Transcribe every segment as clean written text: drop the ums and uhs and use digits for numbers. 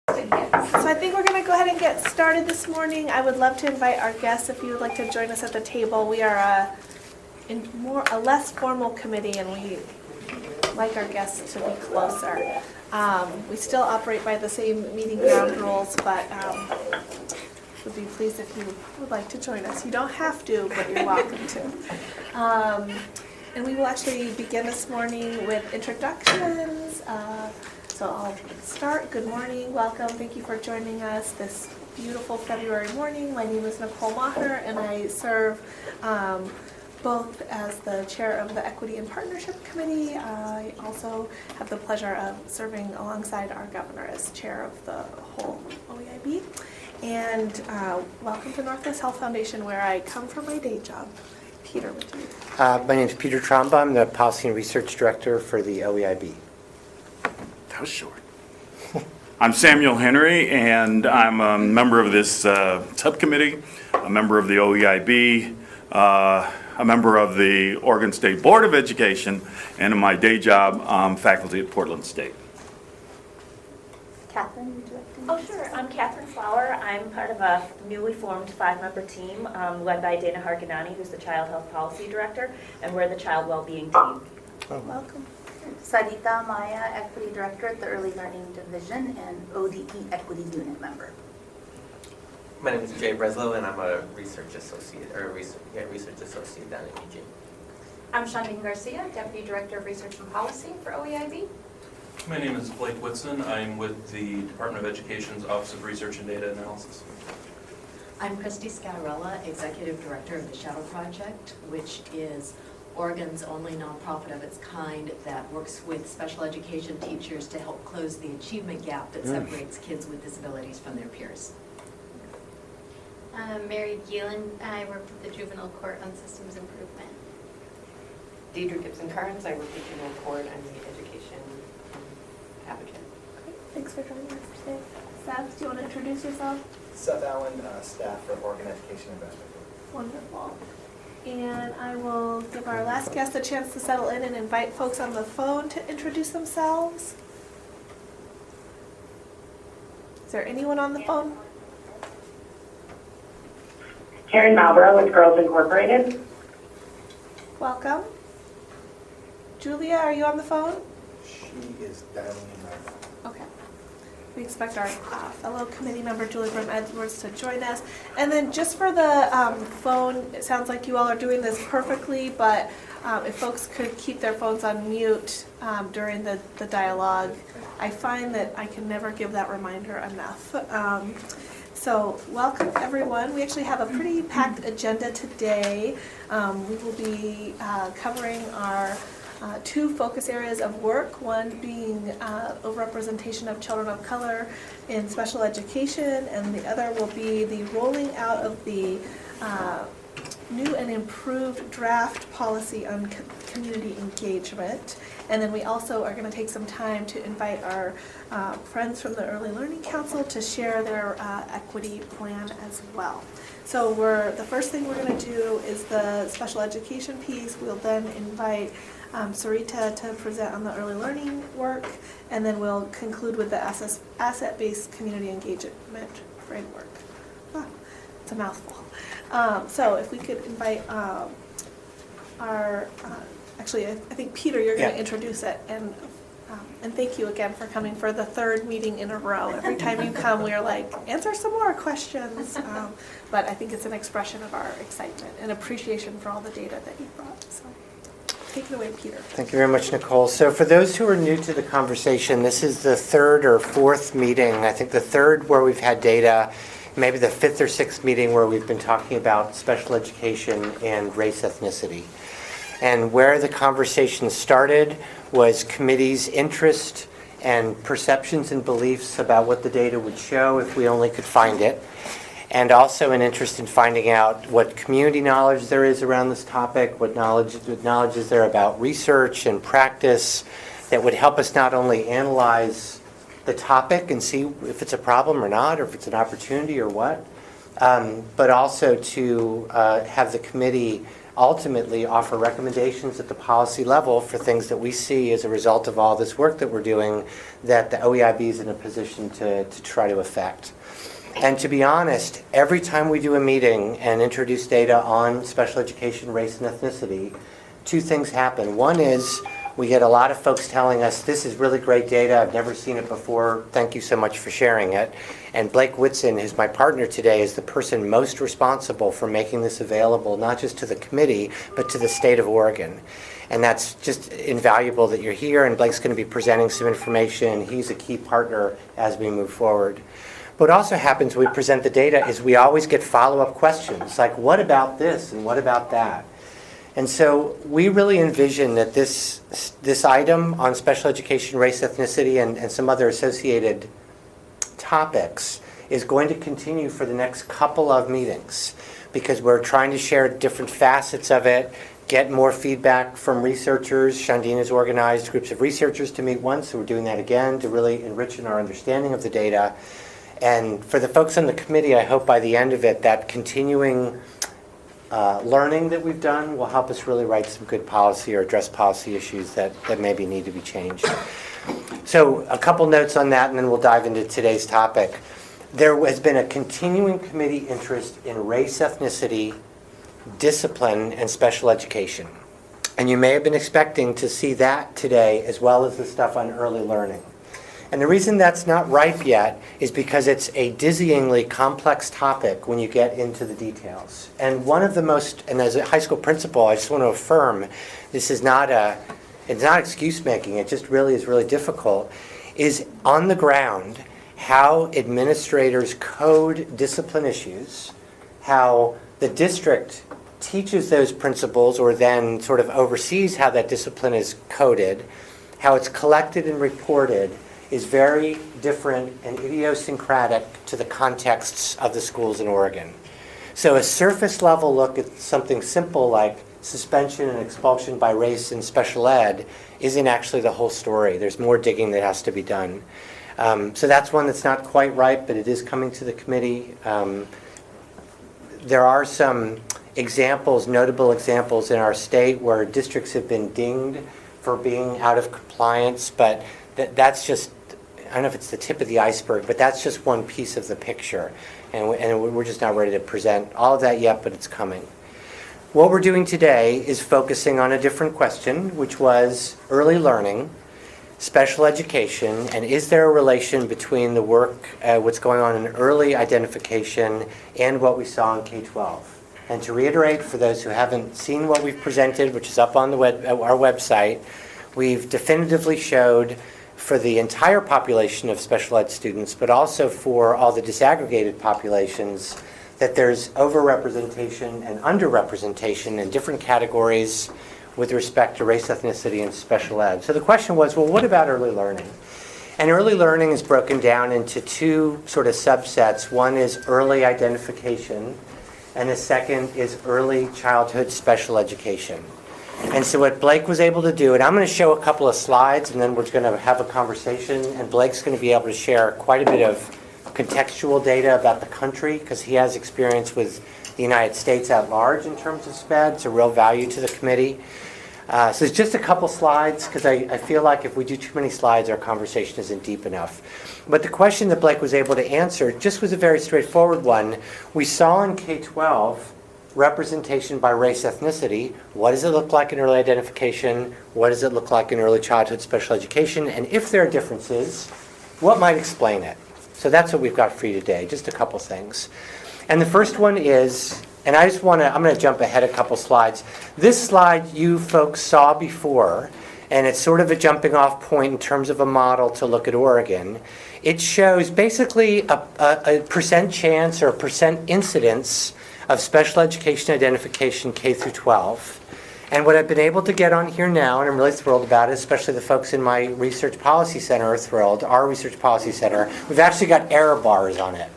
So I think we're going to go ahead and get started this morning. I would love to invite our guests if you would like to join us at the table. We are a less formal committee, and we like our guests to be closer. We still operate by the same meeting ground rules, but would be pleased if you would like to join us. You don't have to, but you're welcome to. And we will actually begin this morning with introductions. So I'll start. Good morning, welcome. Thank you for joining us this beautiful February morning. My name is Nicole Maher, and I serve both as the chair of the Equity and Partnership Committee. I also have the pleasure of serving alongside our governor as chair of the whole OEIB. And welcome to Northwest Health Foundation, where I come from my day job. Peter, would you? My name is Peter Tromba. I'm the Policy and Research Director for the OEIB. That was short. I'm Samuel Henry, and I'm a member of this subcommittee, a member of the OEIB, a member of the Oregon State Board of Education, and in my day job, I'm faculty at Portland State. Catherine, would you like to? Oh, sure. I'm Catherine Flower. I'm part of a newly formed 5-member team led by Dana Harganani, who's the Child Health Policy Director, and we're the Child Wellbeing team. Welcome. Sarita Maya, Equity Director at the Early Learning Division and ODE Equity Unit member. My name is Jay Breslow, and I'm a research associate down at UG. I'm Shandine Garcia, Deputy Director of Research and Policy for OEIB. My name is Blake Whitson. I'm with the Department of Education's Office of Research and Data Analysis. I'm Christy Scarella, Executive Director of the Shadow Project, which is Oregon's only nonprofit of its kind that works with special education teachers to help close the achievement gap that separates kids with disabilities from their peers. Mary Gielan, I work with the Juvenile Court on Systems Improvement. Deidre Gibson-Carnes, I work with Juvenile Court. I'm the education advocate. Great. Thanks for joining us today. Seth, do you want to introduce yourself? Seth Allen, staff for Oregon Education Investment Group. Wonderful. And I will give our last guest a chance to settle in and invite folks on the phone to introduce themselves. Is there anyone on the phone? Karen Malborough with Girls Incorporated. Welcome. Julia, are you on the phone? She is dialing in right now. Okay. We expect our fellow committee member, Julie Brim-Edwards, to join us. And then just for the phone, it sounds like you all are doing this perfectly, but if folks could keep their phones on mute during the dialogue, I find that I can never give that reminder enough. So welcome everyone. We actually have a pretty packed agenda today. We will be covering our two focus areas of work, one being overrepresentation of children of color in special education, and the other will be the rolling out of the new and improved draft policy on community engagement. And then we also are going to take some time to invite our friends from the Early Learning Council to share their equity plan as well. So the first thing we're going to do is the special education piece. We'll then invite Sarita to present on the early learning work, and then we'll conclude with the asset-based community engagement framework. It's a mouthful. So if we could invite actually, I think Peter, you're going to introduce it, and thank you again for coming for the third meeting in a row. Every time you come, we're like, answer some more questions. But I think it's an expression of our excitement and appreciation for all the data that you brought. So take it away, Peter. Thank you very much, Nicole. So for those who are new to the conversation, this is the third or fourth meeting, I think the third where we've had data, maybe the fifth or sixth meeting where we've been talking about special education and race ethnicity. And where the conversation started was committee's interest and perceptions and beliefs about what the data would show if we only could find it. And also an interest in finding out what community knowledge there is around this topic, what knowledge is there about research and practice that would help us not only analyze the topic and see if it's a problem or not, or if it's an opportunity or what, but also to have the committee ultimately offer recommendations at the policy level for things that we see as a result of all this work that we're doing that the OEIB is in a position to try to affect. And to be honest, every time we do a meeting and introduce data on special education, race, and ethnicity, two things happen. One is we get a lot of folks telling us, this is really great data, I've never seen it before, thank you so much for sharing it. And Blake Whitson, who's my partner today, is the person most responsible for making this available, not just to the committee, but to the state of Oregon. And that's just invaluable that you're here, and Blake's going to be presenting some information. He's a key partner as we move forward. What also happens when we present the data is we always get follow-up questions, like what about this and what about that? And so we really envision that this item on special education, race, ethnicity, and some other associated topics is going to continue for the next couple of meetings because we're trying to share different facets of it, get more feedback from researchers. Shandine has organized groups of researchers to meet once, so we're doing that again to really enrich in our understanding of the data. And for the folks on the committee, I hope by the end of it, that continuing learning that we've done will help us really write some good policy or address policy issues that maybe need to be changed. So a couple notes on that, and then we'll dive into today's topic. There has been a continuing committee interest in race, ethnicity, discipline, and special education. And you may have been expecting to see that today, as well as the stuff on early learning. And the reason that's not ripe yet is because it's a dizzyingly complex topic when you get into the details. And one of the most, and as a high school principal, I just want to affirm, this is not it's not excuse making, it just really is really difficult, is on the ground how administrators code discipline issues, how the district teaches those principles or then sort of oversees how that discipline is coded, how it's collected and reported, is very different and idiosyncratic to the contexts of the schools in Oregon. So a surface level look at something simple like suspension and expulsion by race in special ed isn't actually the whole story. There's more digging that has to be done. So that's one that's not quite right, but it is coming to the committee. There are some examples, notable examples in our state where districts have been dinged for being out of compliance, but that's just, I don't know if it's the tip of the iceberg, but that's just one piece of the picture. And we're just not ready to present all of that yet, but it's coming. What we're doing today is focusing on a different question, which was early learning, special education, and is there a relation between the work, what's going on in early identification, and what we saw in K-12. And to reiterate, for those who haven't seen what we've presented, which is up on the our website, we've definitively showed for the entire population of special ed students, but also for all the disaggregated populations, that there's overrepresentation and underrepresentation in different categories with respect to race, ethnicity, and special ed. So the question was, well, what about early learning? And early learning is broken down into two sort of subsets. One is early identification, and the second is early childhood special education. And so what Blake was able to do, and I'm going to show a couple of slides, and then we're going to have a conversation, and Blake's going to be able to share quite a bit of contextual data about the country, because he has experience with the United States at large in terms of SPED. It's a real value to the committee. So it's just a couple slides, because I feel like if we do too many slides, our conversation isn't deep enough. But the question that Blake was able to answer just was a very straightforward one. We saw in K-12 representation by race, ethnicity. What does it look like in early identification? What does it look like in early childhood special education? And if there are differences, what might explain it? So that's what we've got for you today, just a couple things. And the first one is, and I'm going to jump ahead a couple slides. This slide you folks saw before, and it's sort of a jumping off point in terms of a model to look at Oregon. It shows basically a percent chance or a percent incidence of special education identification K through 12. And what I've been able to get on here now, and I'm really thrilled about it, especially the folks in my Research Policy Center are thrilled, our Research Policy Center, we've actually got error bars on it.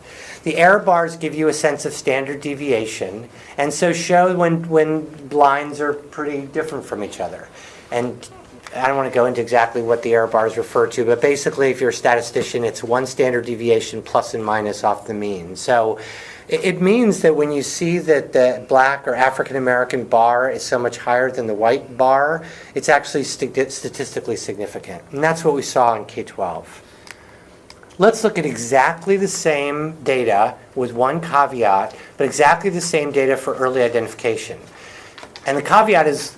The error bars give you a sense of standard deviation, and so show when lines are pretty different from each other. And I don't want to go into exactly what the error bars refer to, but basically if you're a statistician, it's one standard deviation plus and minus off the mean. So it means that when you see that the black or African American bar is so much higher than the white bar, it's actually statistically significant. And that's what we saw in K-12. Let's look at exactly the same data with one caveat, but exactly the same data for early identification. And the caveat is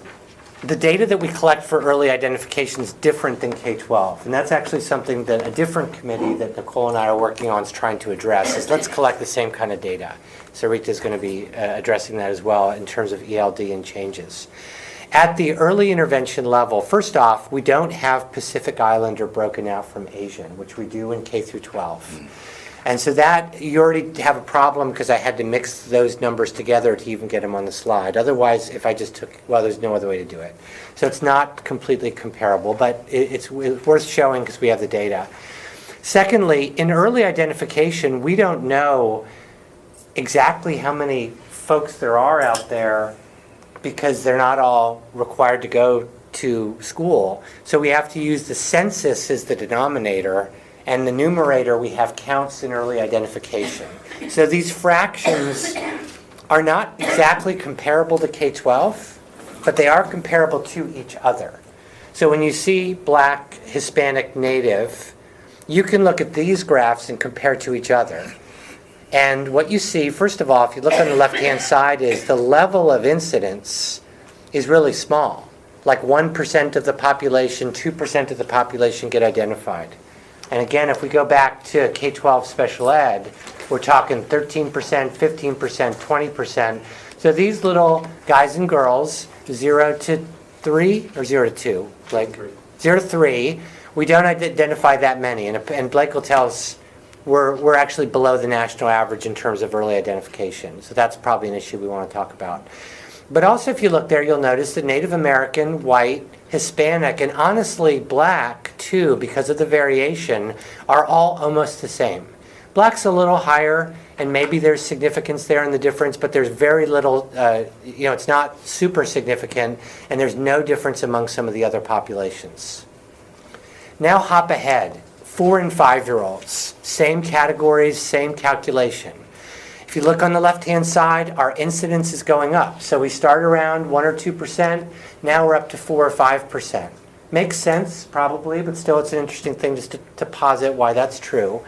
the data that we collect for early identification is different than K-12. And that's actually something that a different committee that Nicole and I are working on is trying to address, is let's collect the same kind of data. So Rita's going to be addressing that as well in terms of ELD and changes. At the early intervention level, first off, we don't have Pacific Islander broken out from Asian, which we do in K through 12. And so that, you already have a problem because I had to mix those numbers together to even get them on the slide. Otherwise, if I just took, well, there's no other way to do it. So it's not completely comparable, but it's worth showing because we have the data. Secondly, in early identification, we don't know exactly how many folks there are out there because they're not all required to go to school. So we have to use the census as the denominator, and the numerator we have counts in early identification. So these fractions are not exactly comparable to K-12, but they are comparable to each other. So when you see black, Hispanic, native, you can look at these graphs and compare to each other. And what you see, first of all, if you look on the left-hand side, is the level of incidence is really small. Like 1% of the population, 2% of the population get identified. And again, if we go back to K-12 special ed, we're talking 13%, 15%, 20%. So these little guys and girls, 0 to 3 or 0 to 2? Blake? 0 to 3. We don't identify that many. And Blake will tell us we're actually below the national average in terms of early identification. So that's probably an issue we want to talk about. But also if you look there, you'll notice that Native American, white, Hispanic, and honestly black too, because of the variation, are all almost the same. Black's a little higher, and maybe there's significance there in the difference, but there's very little, it's not super significant, and there's no difference among some of the other populations. Now hop ahead. 4 and 5-year-olds, same categories, same calculation. If you look on the left-hand side, our incidence is going up. So we start around 1 or 2%, now we're up to 4 or 5%. Makes sense, probably, but still it's an interesting thing just to posit why that's true.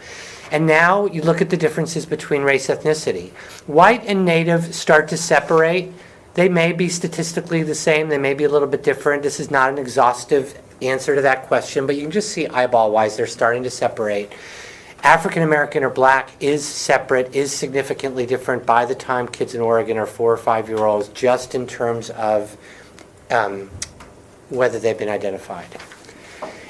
And now you look at the differences between race ethnicity. White and native start to separate. They may be statistically the same, they may be a little bit different. This is not an exhaustive answer to that question, but you can just see eyeball-wise they're starting to separate. African American or black is separate, is significantly different by the time kids in Oregon are 4 or 5-year-olds, just in terms of whether they've been identified.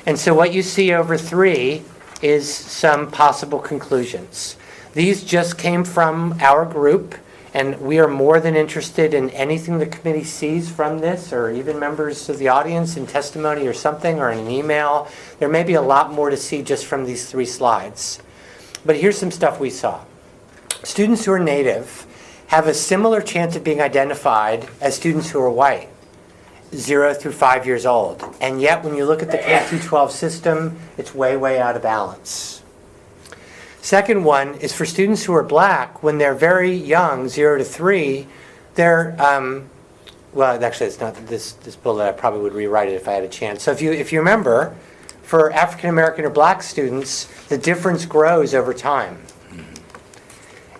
And so what you see over 3 is some possible conclusions. These just came from our group, and we are more than interested in anything the committee sees from this, or even members of the audience in testimony or something, or in an email. There may be a lot more to see just from these 3 slides. But here's some stuff we saw. Students who are native have a similar chance of being identified as students who are white, 0 through 5 years old. And yet when you look at the K-12 system, it's way, way out of balance. Second one is for students who are black, when they're very young, 0 to 3, they're, well, actually it's not this bullet, I probably would rewrite it if I had a chance. So if you remember, for African American or black students, the difference grows over time.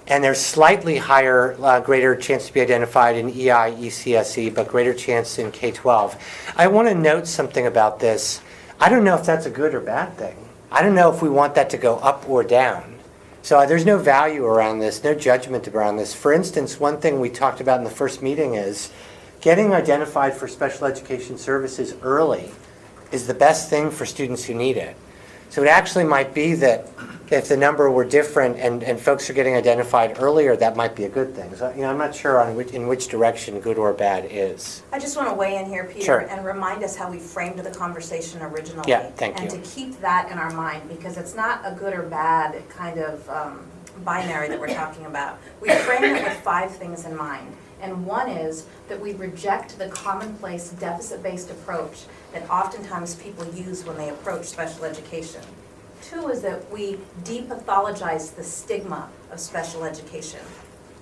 And there's slightly higher, greater chance to be identified in EI, ECSE, but greater chance in K-12. I want to note something about this. I don't know if that's a good or bad thing. I don't know if we want that to go up or down. So there's no value around this, no judgment around this. For instance, one thing we talked about in the first meeting is getting identified for special education services early is the best thing for students who need it. So it actually might be that if the number were different and folks are getting identified earlier, that might be a good thing. So, I'm not sure in which direction good or bad is. I just want to weigh in here, Peter, Sure. and remind us how we framed the conversation originally. Yeah, thank you. And to keep that in our mind, because it's not a good or bad kind of binary that we're talking about. We frame it with 5 things in mind. And one is that we reject the commonplace deficit-based approach that oftentimes people use when they approach special education. 2 is that we depathologize the stigma of special education.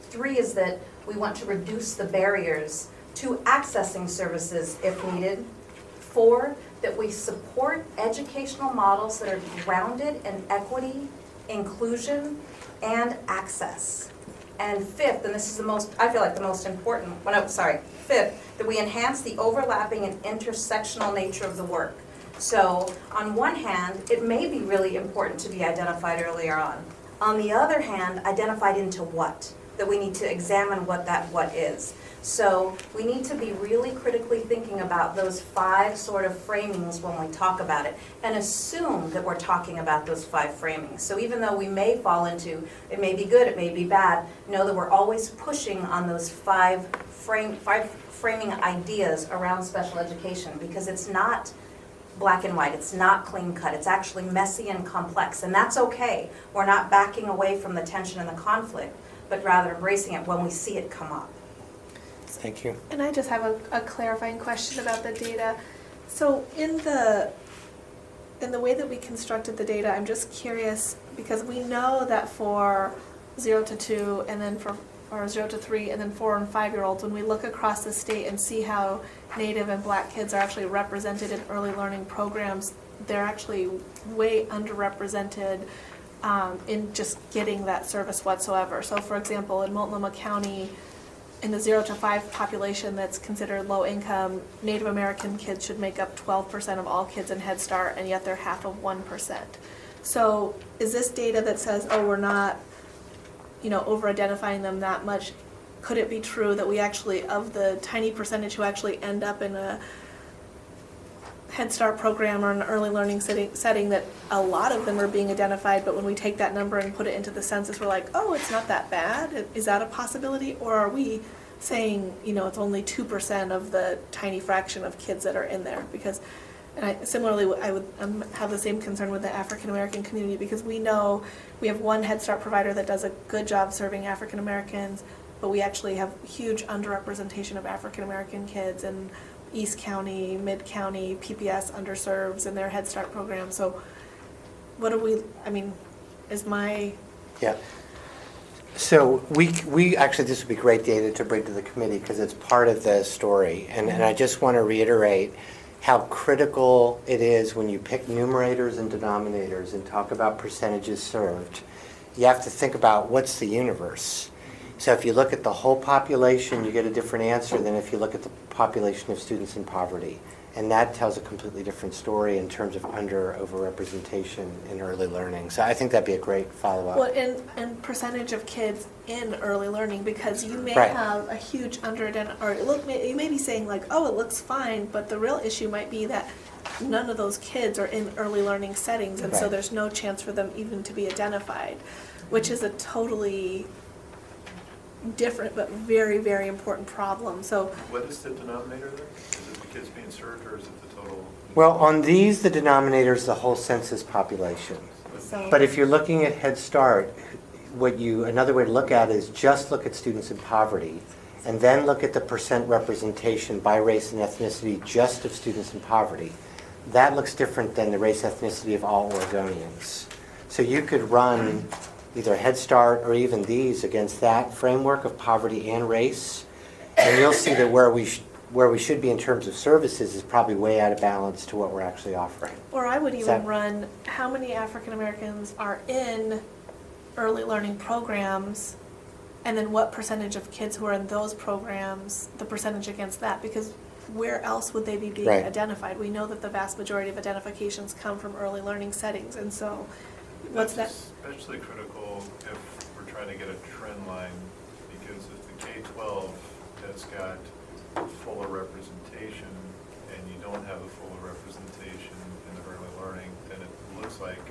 3 is that we want to reduce the barriers to accessing services if needed. 4, that we support educational models that are grounded in equity, inclusion, and access. And 5th, and this is the most, I feel like the most important, 5th, that we enhance the overlapping and intersectional nature of the work. So on one hand, it may be really important to be identified earlier on. On the other hand, identified into what? That we need to examine what that what is. So we need to be really critically thinking about those 5 sort of framings when we talk about it, and assume that we're talking about those 5 framings. So even though we may fall into, it may be good, it may be bad, know that we're always pushing on those 5 framing ideas around special education, because it's not black and white, it's not clean cut, it's actually messy and complex, and that's okay. We're not backing away from the tension and the conflict, but rather embracing it when we see it come up. Thank you. And I just have a clarifying question about the data. So in the way that we constructed the data, I'm just curious, because we know that for 0 to 2 and then or 0 to 3 and then 4 and 5-year-olds, when we look across the state and see how Native and Black kids are actually represented in early learning programs, they're actually way underrepresented in just getting that service whatsoever. So for example, in Multnomah County, in the 0 to 5 population that's considered low income, Native American kids should make up 12% of all kids in Head Start, and yet they're half of 1%. So is this data that says, oh, we're not, over-identifying them that much? Could it be true that we actually, of the tiny percentage who actually end up in a Head Start program or an early learning setting, that a lot of them are being identified, but when we take that number and put it into the census, we're like, oh, it's not that bad? Is that a possibility? Or are we saying, it's only 2% of the tiny fraction of kids that are in there? Because, similarly, I would have the same concern with the African American community, because we know we have one Head Start provider that does a good job serving African Americans, but we actually have huge underrepresentation of African American kids in East County, Mid County, PPS underserves in their Head Start program. So Yeah. So we actually, this would be great data to bring to the committee because it's part of the story. And I just want to reiterate how critical it is when you pick numerators and denominators and talk about percentages served. You have to think about what's the universe. So if you look at the whole population, you get a different answer than if you look at the population of students in poverty. And that tells a completely different story in terms of overrepresentation in early learning. So I think that'd be a great follow-up. Well, and percentage of kids in early learning, because you may Right. have a huge you may be saying like, oh, it looks fine, but the real issue might be that none of those kids are in early learning settings, and so Right. there's no chance for them even to be identified, which is a totally different but very, very important problem. So What is the denominator there? Is it the kids being served, or is it the total? Well, on these, the denominator is the whole census population. But if you're looking at Head Start, another way to look at it is just look at students in poverty, and then look at the percent representation by race and ethnicity just of students in poverty. That looks different than the race ethnicity of all Oregonians. So you could run either Head Start or even these against that framework of poverty and race, and you'll see that where we should be in terms of services is probably way out of balance to what we're actually offering. Or I would even run how many African Americans are in early learning programs, and then what percentage of kids who are in those programs, the percentage against that, because where else would they be being Right. identified? We know that the vast majority of identifications come from early learning settings, and so what's that? Especially critical if we're trying to get a trend line, because if the K-12 has got fuller representation and you don't have a fuller representation in the early learning, then it looks like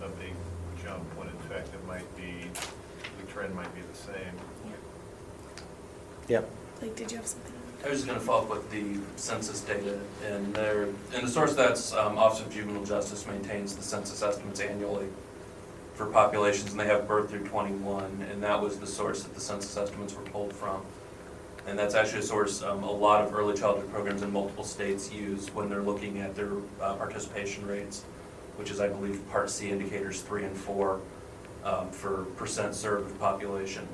a big jump when in fact the trend might be the same. Yep. Like, did you have something? I was just going to follow up with the census data, and the source that's Office of Juvenile Justice maintains the census estimates annually for populations, and they have birth through 21, and that was the source that the census estimates were pulled from. And that's actually a source a lot of early childhood programs in multiple states use when they're looking at their participation rates, which is, I believe, Part C indicators 3 and 4 for percent served of population.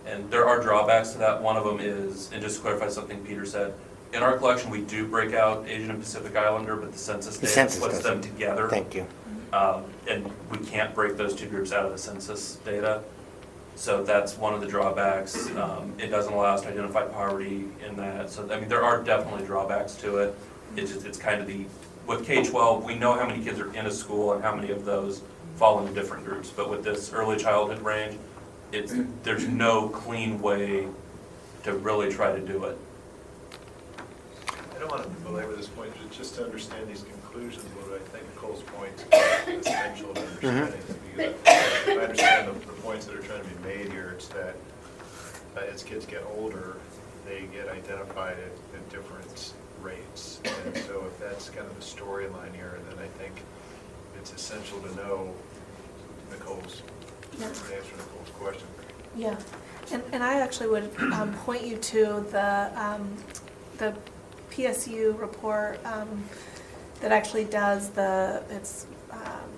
And there are drawbacks to that. One of them is, and just to clarify something Peter said, in our collection we do break out Asian and Pacific Islander, but the census data puts them together. Thank you. And we can't break those two groups out of the census data. So that's one of the drawbacks. It doesn't allow us to identify poverty in that. So, I mean, there are definitely drawbacks to it. It's kind of with K-12, we know how many kids are in a school and how many of those fall into different groups. But with this early childhood range, there's no clean way to really try to do it. I don't want to belabor this point, but just to understand these conclusions, what I think Nicole's point is essential to understanding. Because if I understand the points that are trying to be made here, it's that as kids get older, they get identified at different rates. And so if that's kind of the storyline here, then I think it's essential to know Nicole's, to answer Nicole's question. Yeah, and I actually would point you to the PSU report that actually does it's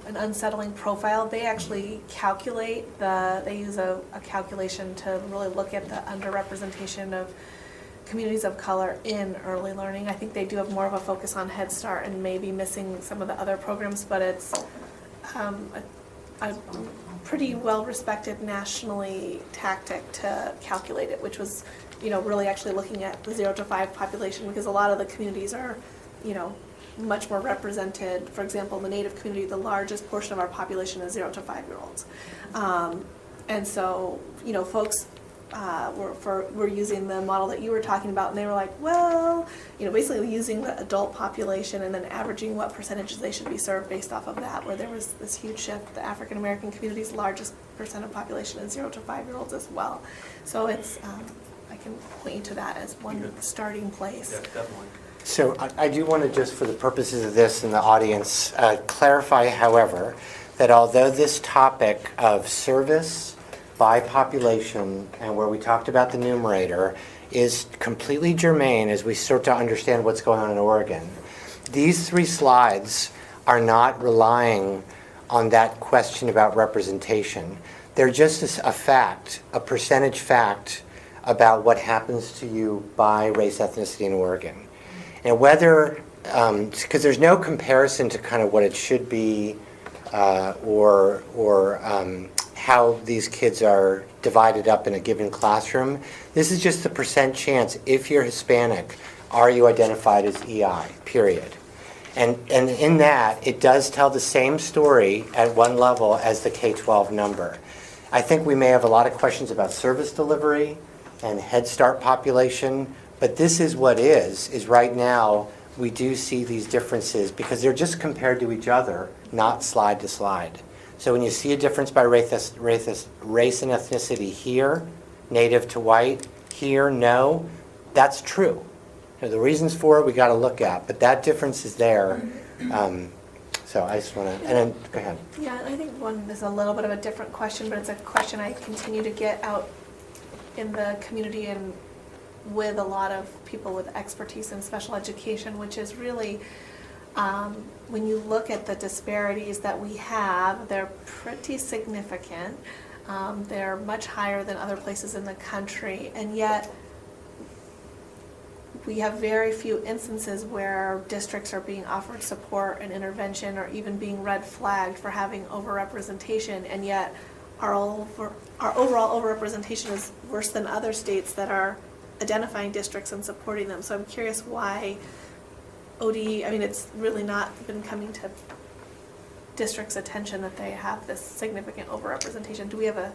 an unsettling profile. They actually calculate they use a calculation to really look at the underrepresentation of communities of color in early learning. I think they do have more of a focus on Head Start and maybe missing some of the other programs, but it's a pretty well-respected nationally tactic to calculate it, which was, really actually looking at the 0 to 5 population, because a lot of the communities are, much more represented. For example, in the Native community, the largest portion of our population is 0 to 5-year-olds. And so, folks were using the model that you were talking about, and they were like, well, basically using the adult population and then averaging what percentages they should be served based off of that, where there was this huge shift. The African American community's largest percent of population is 0 to 5-year-olds as well. So it's, I can point you to that as one starting place. Yeah, definitely. So I do want to, just for the purposes of this and the audience, clarify, however, that although this topic of service by population, and where we talked about the numerator, is completely germane as we start to understand what's going on in Oregon, these 3 slides are not relying on that question about representation. They're just a fact, a percentage fact about what happens to you by race, ethnicity in Oregon. And whether, because there's no comparison to kind of what it should be or how these kids are divided up in a given classroom. This is just the percent chance, if you're Hispanic, are you identified as EI, period. And in that, it does tell the same story at one level as the K-12 number. I think we may have a lot of questions about service delivery and Head Start population, but this is what is right now we do see these differences because they're just compared to each other, not slide to slide. So when you see a difference by race and ethnicity here, native to white, here, no, that's true. The reasons for it we got to look at, but that difference is there. So I just want to, and then, go ahead. Yeah, I think one is a little bit of a different question, but it's a question I continue to get out in the community and with a lot of people with expertise in special education, which is really, when you look at the disparities that we have, they're pretty significant. They're much higher than other places in the country, and yet we have very few instances where districts are being offered support and intervention or even being red flagged for having overrepresentation, and yet our overall overrepresentation is worse than other states that are identifying districts and supporting them. So I'm curious why ODE, it's really not been coming to districts' attention that they have this significant overrepresentation. Do we have a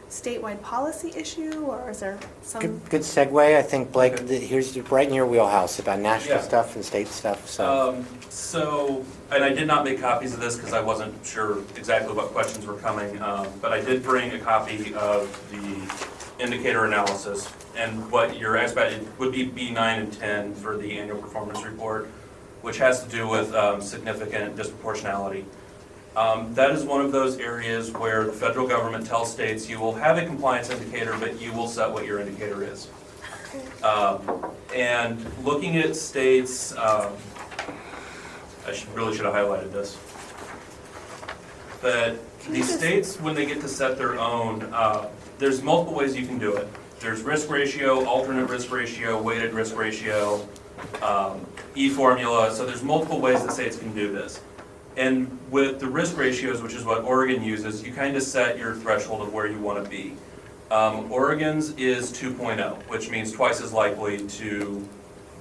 statewide policy issue, or is there some? Good segue. I think, Blake, here's right in your wheelhouse about national stuff and state stuff. So, and I did not make copies of this because I wasn't sure exactly what questions were coming, but I did bring a copy of the indicator analysis. And what you're asked about would be B9 and 10 for the annual performance report, which has to do with significant disproportionality. That is one of those areas where the federal government tells states you will have a compliance indicator, but you will set what your indicator is. And looking at states, I really should have highlighted this. But these states, when they get to set their own, there's multiple ways you can do it. There's risk ratio, alternate risk ratio, weighted risk ratio, E-formula, so there's multiple ways that states can do this. And with the risk ratios, which is what Oregon uses, you kind of set your threshold of where you want to be. Oregon's is 2.0, which means twice as likely to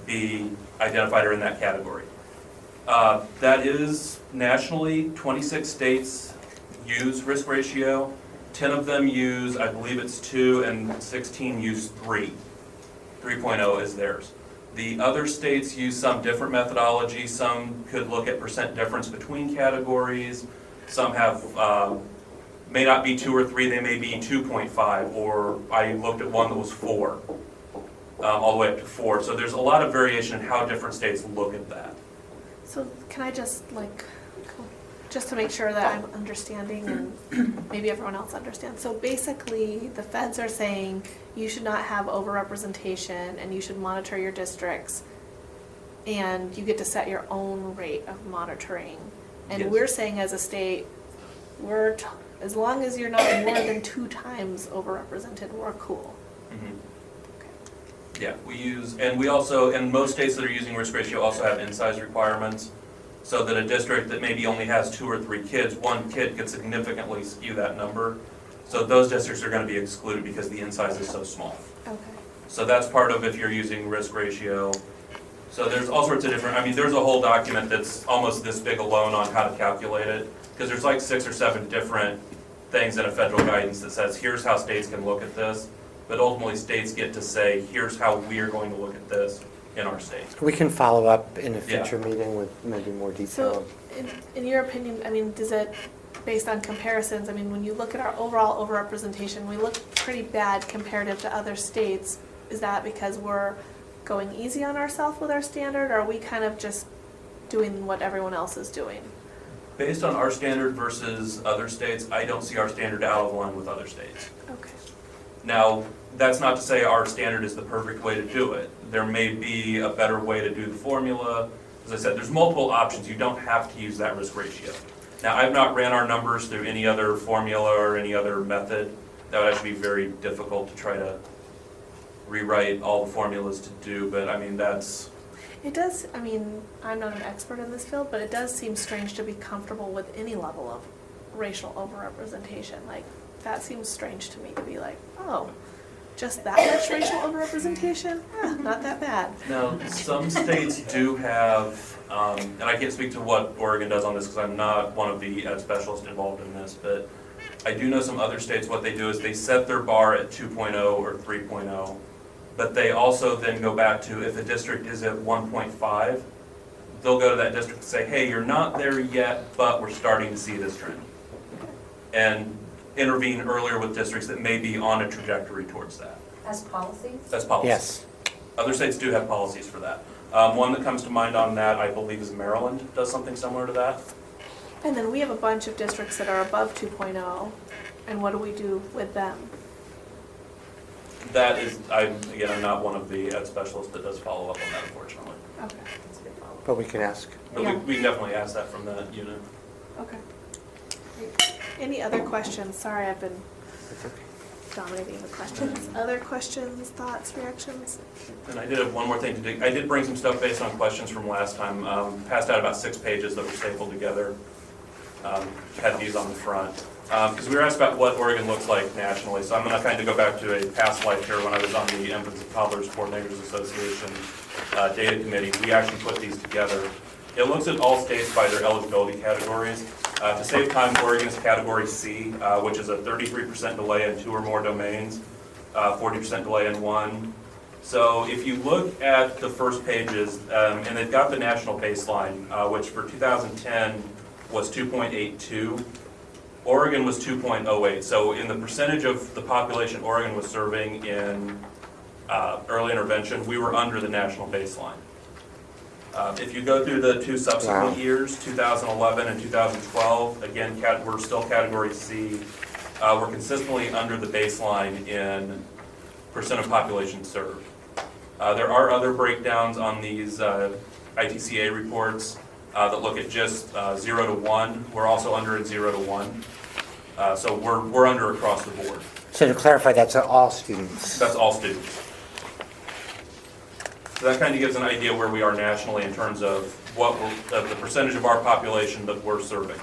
be identified or in that category. That is nationally, 26 states use risk ratio. 10 of them use, I believe it's 2, and 16 use 3. 3.0 is theirs. The other states use some different methodology. Some could look at percent difference between categories. Some have, may not be 2 or 3, they may be 2.5, or I looked at one that was 4, all the way up to 4. So there's a lot of variation in how different states look at that. So can I just just to make sure that I'm understanding and maybe everyone else understands. So basically the feds are saying you should not have overrepresentation and you should monitor your districts and you get to set your own rate of monitoring. And Yes. we're saying as a state, as long as you're not more than 2 times overrepresented, we're cool. Yeah, we use, and we also, and most states that are using risk ratio also have in-size requirements, so that a district that maybe only has 2 or 3 kids, one kid could significantly skew that number. So those districts are going to be excluded because the in-size is so small. Okay. So that's part of if you're using risk ratio. So there's all sorts of different, I mean, there's a whole document that's almost this big alone on how to calculate it, because there's like 6 or 7 different things in a federal guidance that says, here's how states can look at this. But ultimately, states get to say, here's how we're going to look at this in our state. We can follow up in a future meeting with maybe more detail. So in your opinion, I mean, does it, based on comparisons, I mean, when you look at our overall overrepresentation, we look pretty bad comparative to other states. Is that because we're going easy on ourselves with our standard, or are we kind of just doing what everyone else is doing? Based on our standard versus other states, I don't see our standard out of line with other states. Okay. Now, that's not to say our standard is the perfect way to do it. There may be a better way to do the formula. As I said, there's multiple options. You don't have to use that risk ratio. Now, I've not ran our numbers through any other formula or any other method. That would actually be very difficult to try to rewrite all the formulas to do, but I mean, that's... It does, I mean, I'm not an expert in this field, but it does seem strange to be comfortable with any level of racial overrepresentation. Like, that seems strange to me to be like, oh, just that much racial overrepresentation? Not that bad. Now, some states do have, and I can't speak to what Oregon does on this because I'm not one of the ed specialists involved in this, but I do know some other states, what they do is they set their bar at 2.0 or 3.0, but they also then go back to if a district is at 1.5, they'll go to that district and say, hey, you're not there yet, but we're starting to see this trend. And intervene earlier with districts that may be on a trajectory towards that. As policies? That's policies. Yes. Other states do have policies for that. One that comes to mind on that, I believe, is Maryland does something similar to that. And then we have a bunch of districts that are above 2.0, and what do we do with them? That is, I'm not one of the ed specialists that does follow up on that, unfortunately. Okay. But we can ask. But Yeah. we can definitely ask that from that unit. Okay. Any other questions? Sorry, I've been It's okay. dominating the questions. Other questions, thoughts, reactions? And I did have one more thing to do. I did bring some stuff based on questions from last time. Passed out about 6 pages that were stapled together. Had these on the front. Because we were asked about what Oregon looks like nationally. So I'm going to kind of go back to a past life here when I was on the Infants and Toddlers Coordinators Association data committee. We actually put these together. It looks at all states by their eligibility categories. To save time, Oregon's category C, which is a 33% delay in 2 or more domains, 40% delay in 1. So if you look at the first pages, and they've got the national baseline, which for 2010 was 2.82. Oregon was 2.08. So in the percentage of the population Oregon was serving in early intervention, we were under the national baseline. If you go through the 2 subsequent years, 2011 and 2012, again, we're still category C. We're consistently under the baseline in percent of population served. There are other breakdowns on these ITCA reports that look at just 0 to 1. We're also under at 0 to 1. So we're under across the board. So to clarify, that's all students? That's all students. So that kind of gives an idea where we are nationally in terms of the percentage of our population that we're serving.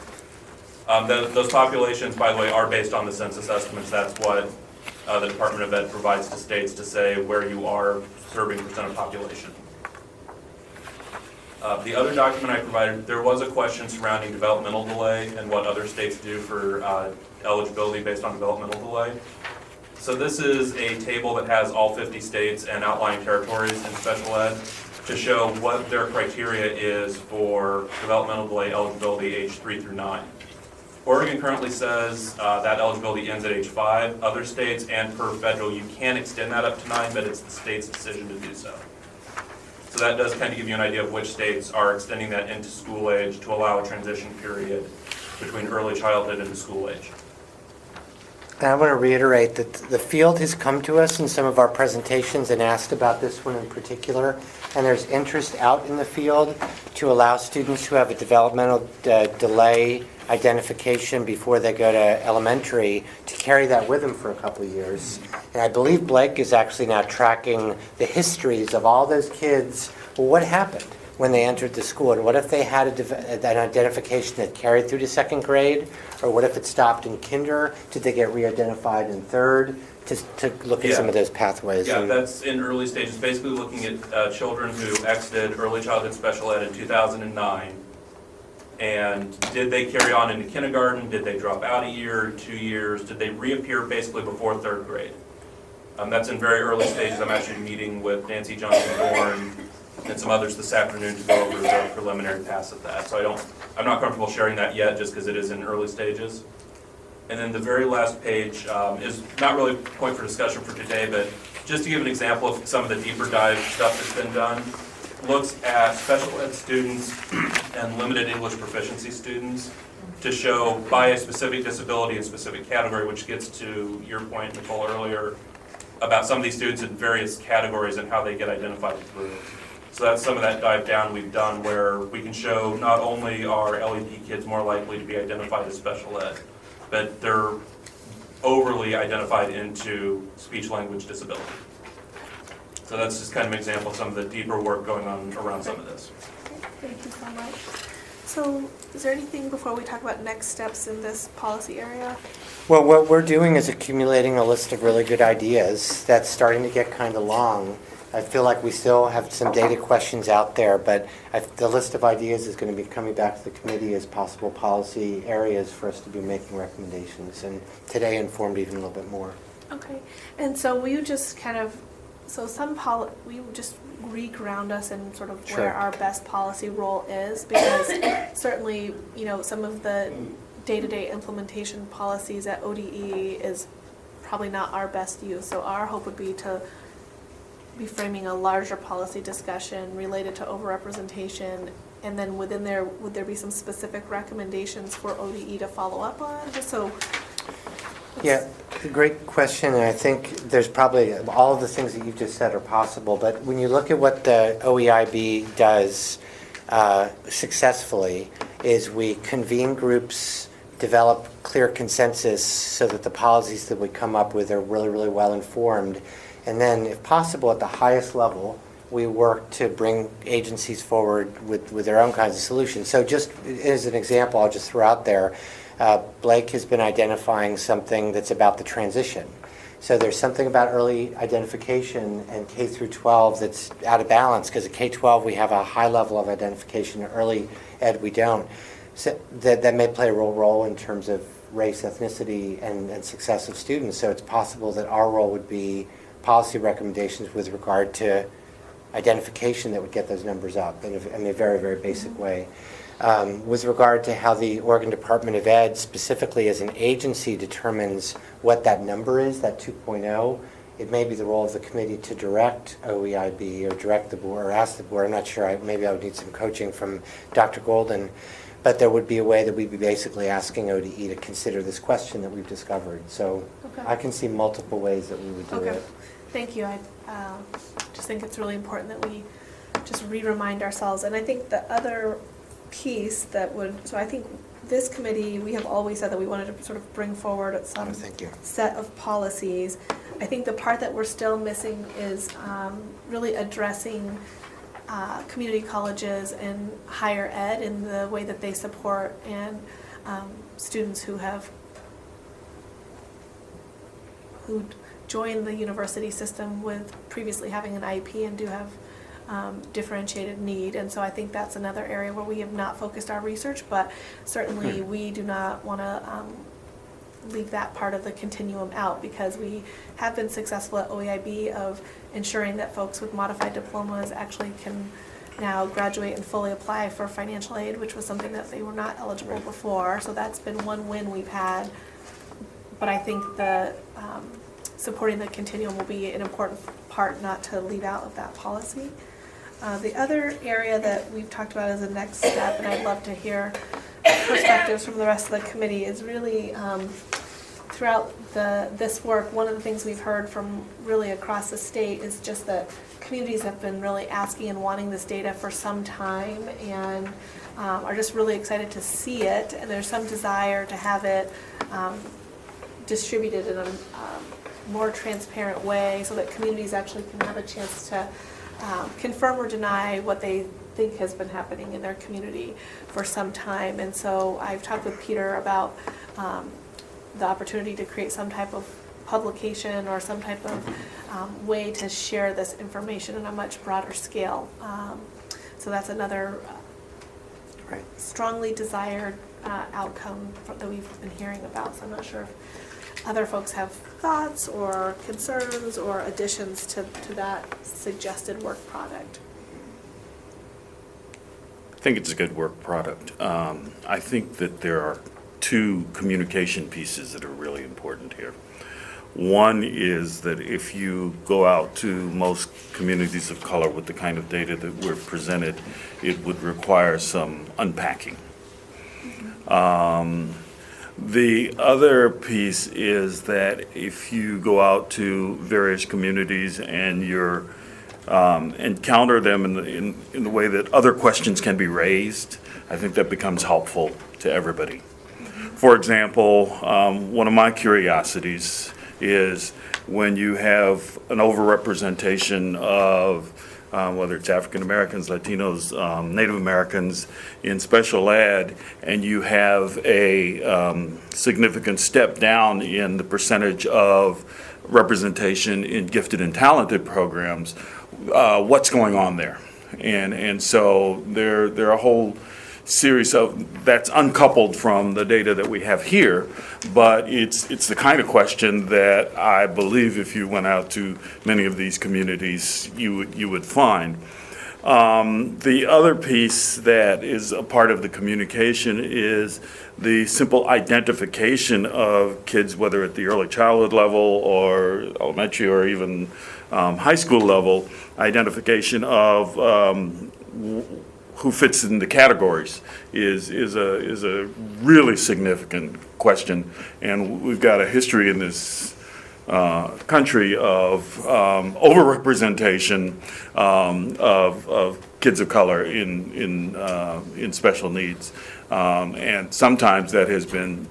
Those populations, by the way, are based on the census estimates. That's what the Department of Ed provides to states to say where you are serving percent of population. The other document I provided, there was a question surrounding developmental delay and what other states do for eligibility based on developmental delay. So this is a table that has all 50 states and outlying territories in special ed to show what their criteria is for developmental delay eligibility age 3 through 9. Oregon currently says that eligibility ends at age 5. Other states and per federal, you can extend that up to 9, but it's the state's decision to do so. So that does kind of give you an idea of which states are extending that into school age to allow a transition period between early childhood and school age. And I want to reiterate that the field has come to us in some of our presentations and asked about this one in particular, and there's interest out in the field to allow students who have a developmental delay identification before they go to elementary to carry that with them for a couple of years. And I believe Blake is actually now tracking the histories of all those kids. Well, what happened when they entered the school? And what if they had an identification that carried through to second grade? Or what if it stopped in kinder? Did they get re-identified in third? To look at some of those pathways. Yeah, that's in early stages, basically looking at children who exited early childhood special ed in 2009. And did they carry on into kindergarten? Did they drop out a year, 2 years? Did they reappear basically before third grade? That's in very early stages. I'm actually meeting with Nancy Johnson-Bourne and some others this afternoon to go over the preliminary pass of that. So I'm not comfortable sharing that yet just because it is in early stages. And then the very last page is not really a point for discussion for today, but just to give an example of some of the deeper dive stuff that's been done, looks at special ed students and limited English proficiency students to show by a specific disability and specific category, which gets to your point, Nicole, earlier, about some of these students in various categories and how they get identified through. So that's some of that dive down we've done where we can show not only are LEP kids more likely to be identified as special ed, but they're overly identified into speech language disability. So that's just kind of an example of some of the deeper work going on around some of this. Thank you so much. So is there anything before we talk about next steps in this policy area? Well, what we're doing is accumulating a list of really good ideas that's starting to get kind of long. I feel like we still have some data questions out there, but the list of ideas is going to be coming back to the committee as possible policy areas for us to be making recommendations, and today informed even a little bit more. Okay, and so will you just kind of, so will you just re-ground us in sort of where our best policy role is? Because certainly, some of the day-to-day implementation policies at ODE is probably not our best use. So our hope would be to be framing a larger policy discussion related to overrepresentation, and then within there, would there be some specific recommendations for ODE to follow up on? Just so. Yeah, great question, and I think there's probably all of the things that you've just said are possible, but when you look at what the OEIB does successfully is we convene groups, develop clear consensus so that the policies that we come up with are really, really well informed. And then, if possible, at the highest level, we work to bring agencies forward with their own kinds of solutions. So just as an example, I'll just throw out there, Blake has been identifying something that's about the transition. So there's something about early identification and K through 12 that's out of balance, because at K-12 we have a high level of identification, early ed we don't. So that may play a role in terms of race, ethnicity, and success of students. So it's possible that our role would be policy recommendations with regard to identification that would get those numbers up in a very, very basic way. With regard to how the Oregon Department of Ed, specifically as an agency, determines what that number is, that 2.0, it may be the role of the committee to direct OEIB or direct the board or ask the board. I'm not sure. Maybe I would need some coaching from Dr. Golden. But there would be a way that we'd be basically asking ODE to consider this question that we've discovered. So I can see multiple ways that we would do it. Thank you. just think it's really important that we just re-remind ourselves. And I think the other piece that would, so I think this committee, we have always said that we wanted to sort of bring forward some set of policies. I think the part that we're still missing is really addressing community colleges and higher ed in the way that they support and students who join the university system with previously having an IEP and do have differentiated need. And so I think that's another area where we have not focused our research, but certainly we do not want to leave that part of the continuum out, because we have been successful at OEIB of ensuring that folks with modified diplomas actually can now graduate and fully apply for financial aid, which was something that they were not eligible before. So that's been one win we've had. But I think the supporting the continuum will be an important part not to leave out of that policy. The other area that we've talked about as a next step, and I'd love to hear perspectives from the rest of the committee, is really throughout this work, one of the things we've heard from really across the state is just that communities have been really asking and wanting this data for some time, and are just really excited to see it, and there's some desire to have it distributed in a more transparent way so that communities actually can have a chance to confirm or deny what they think has been happening in their community for some time. And so I've talked with Peter about the opportunity to create some type of publication or some type of way to share this information on a much broader scale. So that's another strongly desired outcome that we've been hearing about. So I'm not sure if other folks have thoughts or concerns or additions to that suggested work product. I think it's a good work product. I think that there are two communication pieces that are really important here. One is that if you go out to most communities of color with the kind of data that we're presented, it would require some unpacking. The other piece is that if you go out to various communities and you're encounter them in the way that other questions can be raised, I think that becomes helpful to everybody. For example, one of my curiosities is when you have an overrepresentation of whether it's African Americans, Latinos, Native Americans in special ed, and you have a significant step down in the percentage of representation in gifted and talented programs, what's going on there? And so there are a whole series of, that's uncoupled from the data that we have here, but it's the kind of question that I believe if you went out to many of these communities, you would find. The other piece that is a part of the communication is the simple identification of kids, whether at the early childhood level or elementary or even high school level, identification of who fits in the categories is a really significant question, and we've got a history in this country of overrepresentation of kids of color in special needs, and sometimes that has been,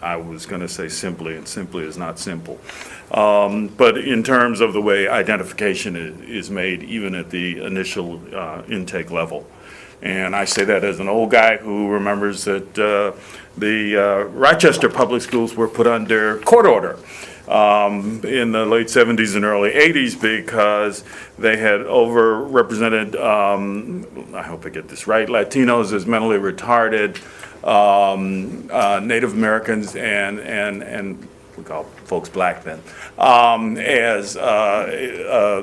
I was going to say simply, and simply is not simple. But in terms of the way identification is made, even at the initial intake level. And I say that as an old guy who remembers that the Rochester public schools were put under court order in the late 70s and early 80s because they had overrepresented, I hope I get this right, Latinos as mentally retarded, Native Americans and we call folks black then, as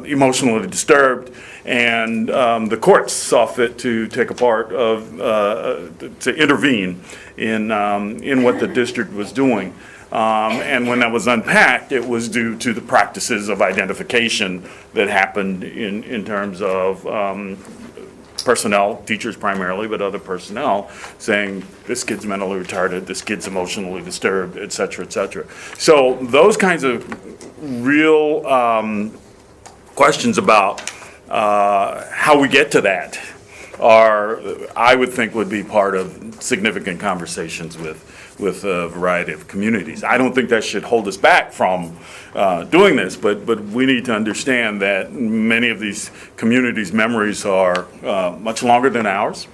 emotionally disturbed, and the courts saw fit to take a part of, to intervene in what the district was doing. And when that was unpacked, it was due to the practices of identification that happened in terms of personnel, teachers primarily, but other personnel, saying this kid's mentally retarded, this kid's emotionally disturbed, et cetera, et cetera. So those kinds of real questions about how we get to that are, I would think, would be part of significant conversations with a variety of communities. I don't think that should hold us back from doing this, but we need to understand that many of these communities' memories are much longer than ours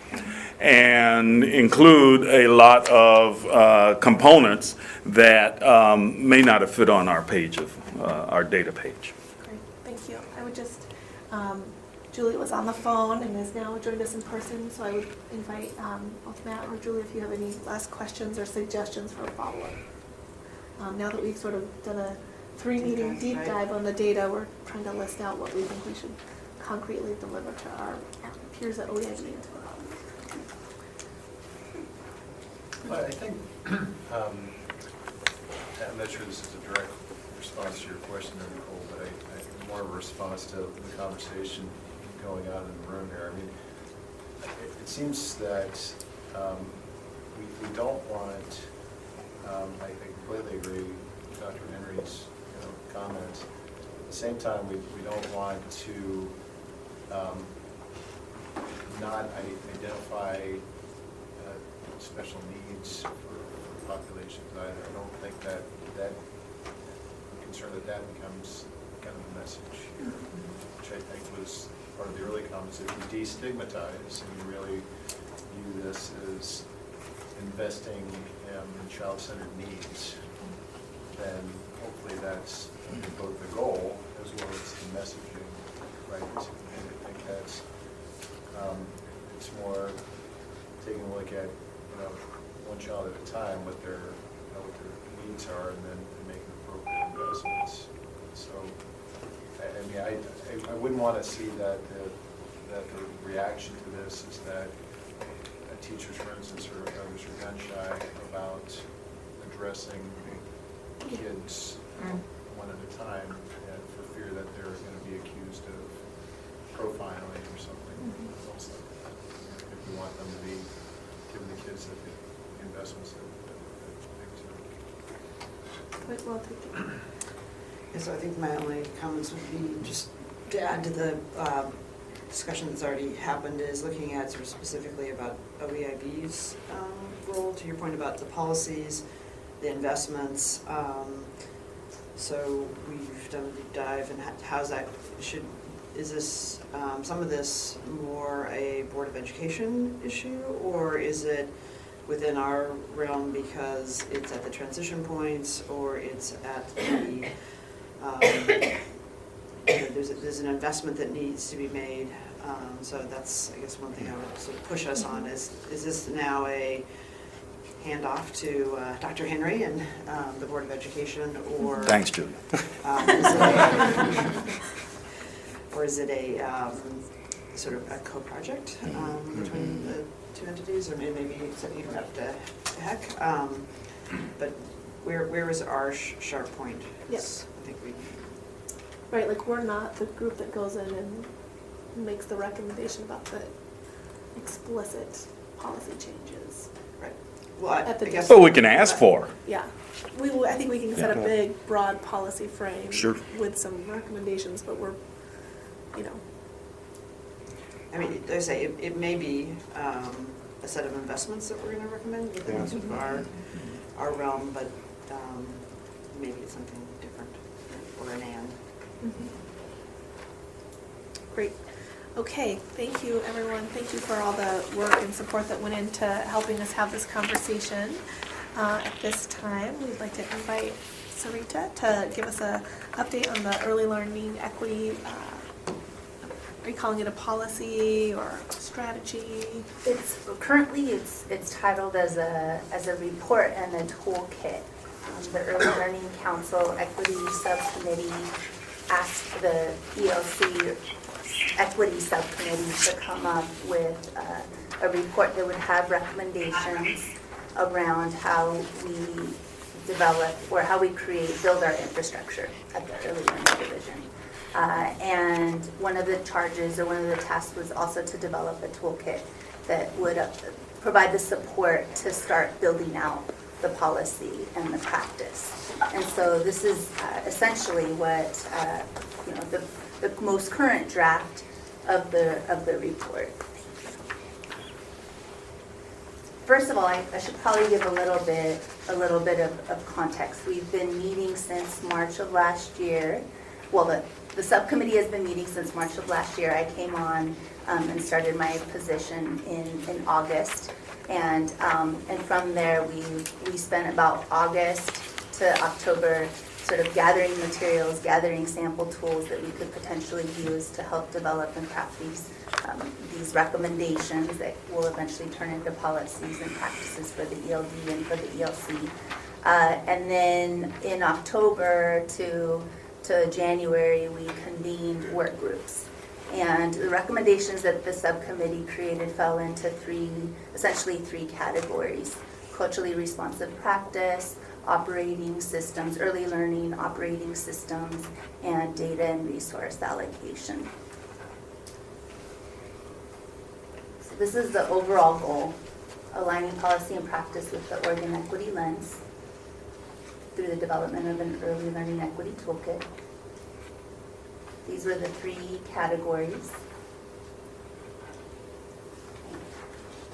and include a lot of components that may not have fit on our page of our data page. Great, thank you. I would just, Julie was on the phone and has now joined us in person, so I would invite both Matt or Julie if you have any last questions or suggestions for a follow-up. Now that we've sort of done a 3-meeting deep dive on the data, we're trying to list out what we think we should concretely deliver to our peers at OEIB and to the public. Well, I think, I'm not sure this is a direct response to your question, Nicole, but I more of a response to the conversation going on in the room here. I mean, it seems that we don't want, I completely agree with Dr. Henry's comments. At the same time, we don't want to not identify special needs for populations either. I don't think that I'm concerned that becomes kind of the message here, which I think was part of the early comments. If you destigmatize and you really view this as investing in child-centered needs, then hopefully that's both the goal as well as the messaging, right? And I think that's it's more taking a look at one child at a time, what their needs are, and then making appropriate investments. So, I mean, I wouldn't want to see that the reaction to this is that teachers, for instance, or others are gun shy about addressing kids one at a time, and for fear that they're going to be accused of profiling or something. Also, if we want them to be giving the kids the investments that they deserve. Well taken. Yeah, so I think my only comments would be just to add to the discussion that's already happened is looking at sort of specifically about OEIB's role, to your point about the policies, the investments. So we've done a deep dive, and how's that is this some of this more a Board of Education issue, or is it within our realm because it's at the transition points, or it's at the there's an investment that needs to be made. So that's, I guess, one thing I would sort of push us on is this now a handoff to Dr. Henry and the Board of Education, or Thanks, Julie. Or is it a sort of a co-project between the two entities, or maybe setting it up to heck? But where is our sharp point? Yes. I think we. Right, like we're not the group that goes in and makes the recommendation about the explicit policy changes. Right. Well, I guess. Well, we can ask for. Yeah. I think we can set a big, broad policy frame. Sure. With some recommendations, but we're, I mean, like I say, it may be a set of investments that we're going to recommend within sort of our realm, but maybe it's something different, or an and. Great. Okay, thank you, everyone. Thank you for all the work and support that went into helping us have this conversation. At this time, we'd like to invite Sarita to give us an update on the early learning equity. Are you calling it a policy or strategy? Currently it's titled as a report and a toolkit. The Early Learning Council Equity Subcommittee asked the ELC Equity Subcommittee to come up with a report that would have recommendations around how we develop or how we build our infrastructure at the Early Learning Division. And one of the charges or one of the tasks was also to develop a toolkit that would provide the support to start building out the policy and the practice. And so this is essentially what, the most current draft of the report. First of all, I should probably give a little bit of context. We've been meeting since March of last year. Well, the subcommittee has been meeting since March of last year. I came on and started my position in August. And from there, we spent about August to October sort of gathering materials, gathering sample tools that we could potentially use to help develop and craft these recommendations that will eventually turn into policies and practices for the ELD and for the ELC. And then in October to January, we convened work groups. And the recommendations that the subcommittee created fell into essentially three categories: culturally responsive practice, operating systems, early learning operating systems, and data and resource allocation. So this is the overall goal: aligning policy and practice with the Oregon equity lens through the development of an early learning equity toolkit. These were the three categories.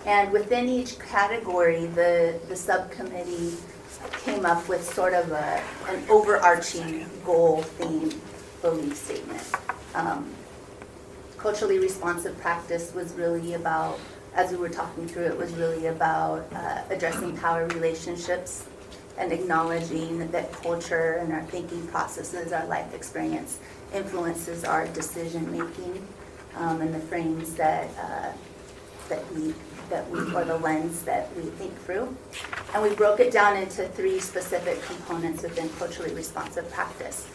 And within each category, the subcommittee came up with sort of an overarching goal, theme, belief statement. Culturally responsive practice was really about, as we were talking through, it was really about addressing power relationships and acknowledging that culture and our thinking processes, our life experience, influences our decision making and the frames that we or the lens that we think through. And we broke it down into three specific components within culturally responsive practice.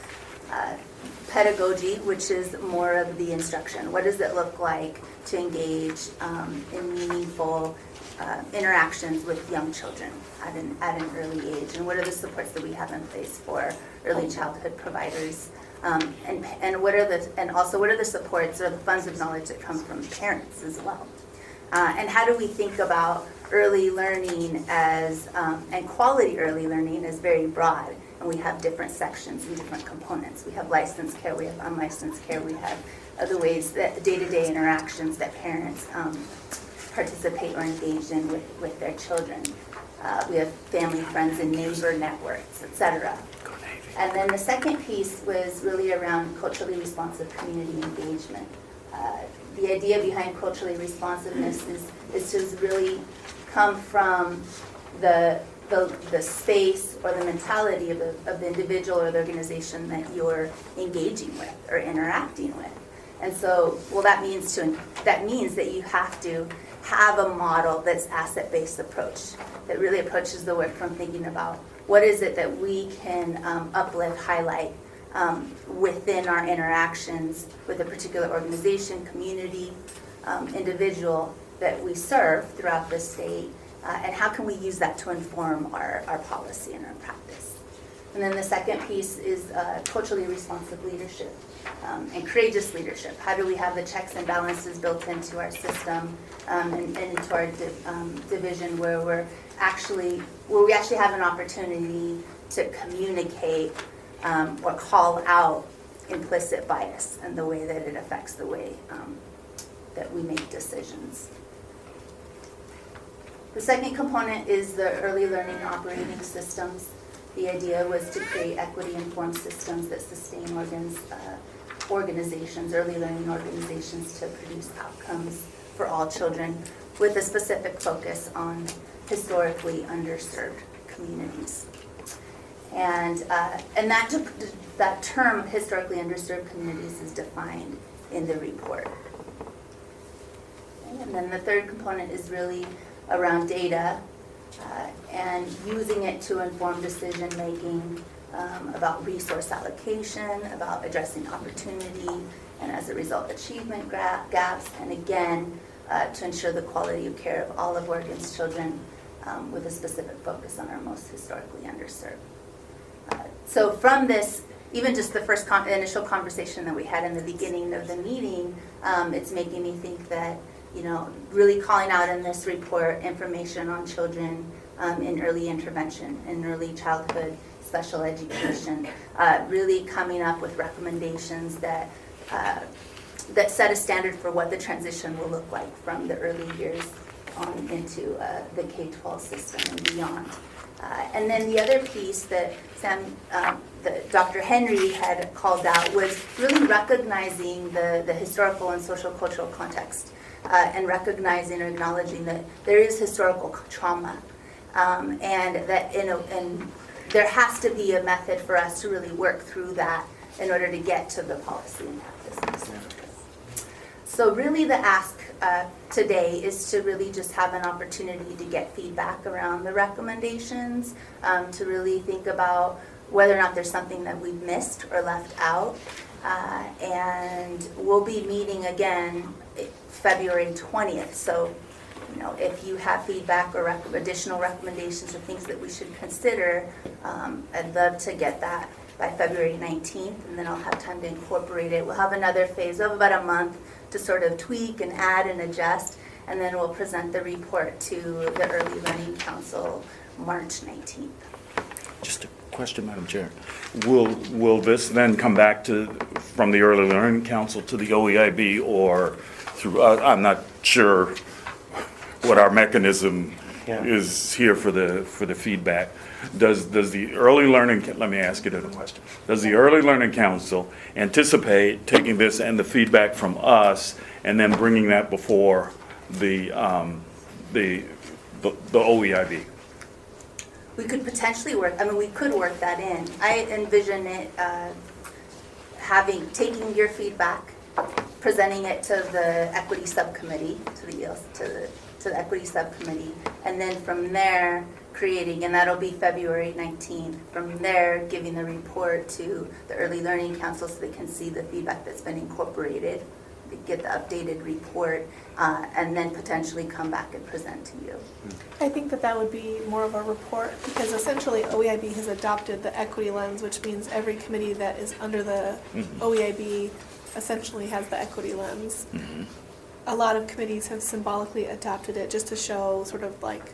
Pedagogy, which is more of the instruction. What does it look like to engage in meaningful interactions with young children at an early age? And what are the supports that we have in place for early childhood providers? And what are the supports or the funds of knowledge that come from parents as well? And how do we think about early learning as, and quality early learning as very broad? And we have different sections and different components. We have licensed care, we have unlicensed care, we have other ways that day-to-day interactions that parents participate or engage in with their children. We have family, friends, and neighbor networks, etc. And then the second piece was really around culturally responsive community engagement. The idea behind culturally responsiveness is to really come from the space or the mentality of the individual or the organization that you're engaging with or interacting with. And so, that means that you have to have a model that's asset-based approach, that really approaches the work from thinking about what is it that we can uplift, highlight within our interactions with a particular organization, community, individual that we serve throughout the state, and how can we use that to inform our policy and our practice. And then the second piece is culturally responsive leadership and courageous leadership. How do we have the checks and balances built into our system and into our division where we actually have an opportunity to communicate or call out implicit bias and the way that it affects the way that we make decisions. The second component is the early learning operating systems. The idea was to create equity-informed systems that sustain organizations, early learning organizations, to produce outcomes for all children with a specific focus on historically underserved communities. And that term, historically underserved communities, is defined in the report. And then the third component is really around data and using it to inform decision making about resource allocation, about addressing opportunity, and as a result, achievement gaps, and again, to ensure the quality of care of all of Oregon's children with a specific focus on our most historically underserved. So from this, even just the first initial conversation that we had in the beginning of the meeting, it's making me think that, really calling out in this report information on children in early intervention, in early childhood special education, really coming up with recommendations that set a standard for what the transition will look like from the early years on into the K-12 system and beyond. And then the other piece that Dr. Henry had called out was really recognizing the historical and social cultural context, and recognizing or acknowledging that there is historical trauma, and that and there has to be a method for us to really work through that in order to get to the policy and practices. So really the ask today is to really just have an opportunity to get feedback around the recommendations, to really think about whether or not there's something that we've missed or left out. And we'll be meeting again February 20th. So, you know, if you have feedback or additional recommendations or things that we should consider, I'd love to get that by February 19th, and then I'll have time to incorporate it. We'll have another phase of about a month to sort of tweak and add and adjust, and then we'll present the report to the Early Learning Council March 19th. Just a question, Madam Chair. Will this then come back from the Early Learning Council to the OEIB, or through, I'm not sure what our mechanism is here for the feedback. Does the Early Learning, let me ask you another question. Does the Early Learning Council anticipate taking this and the feedback from us and then bringing that before the OEIB? We could potentially we could work that in. I envision it taking your feedback, presenting it to the Equity Subcommittee, to the Equity Subcommittee, and then from there creating, and that'll be February 19th, from there giving the report to the Early Learning Council so they can see the feedback that's been incorporated, get the updated report, and then potentially come back and present to you. I think that would be more of a report, because essentially OEIB has adopted the equity lens, which means every committee that is under the OEIB essentially has the equity lens. A lot of committees have symbolically adopted it just to show sort of like,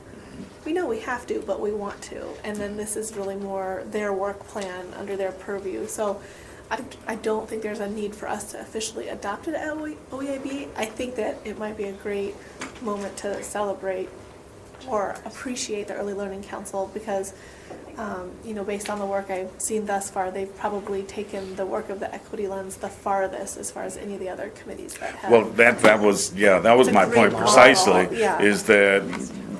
we know we have to, but we want to. And then this is really more their work plan under their purview. So I don't think there's a need for us to officially adopt it at OEIB. I think that it might be a great moment to celebrate or appreciate the Early Learning Council, because based on the work I've seen thus far, they've probably taken the work of the equity lens the farthest as far as any of the other committees that have. Well, that was my point precisely, is that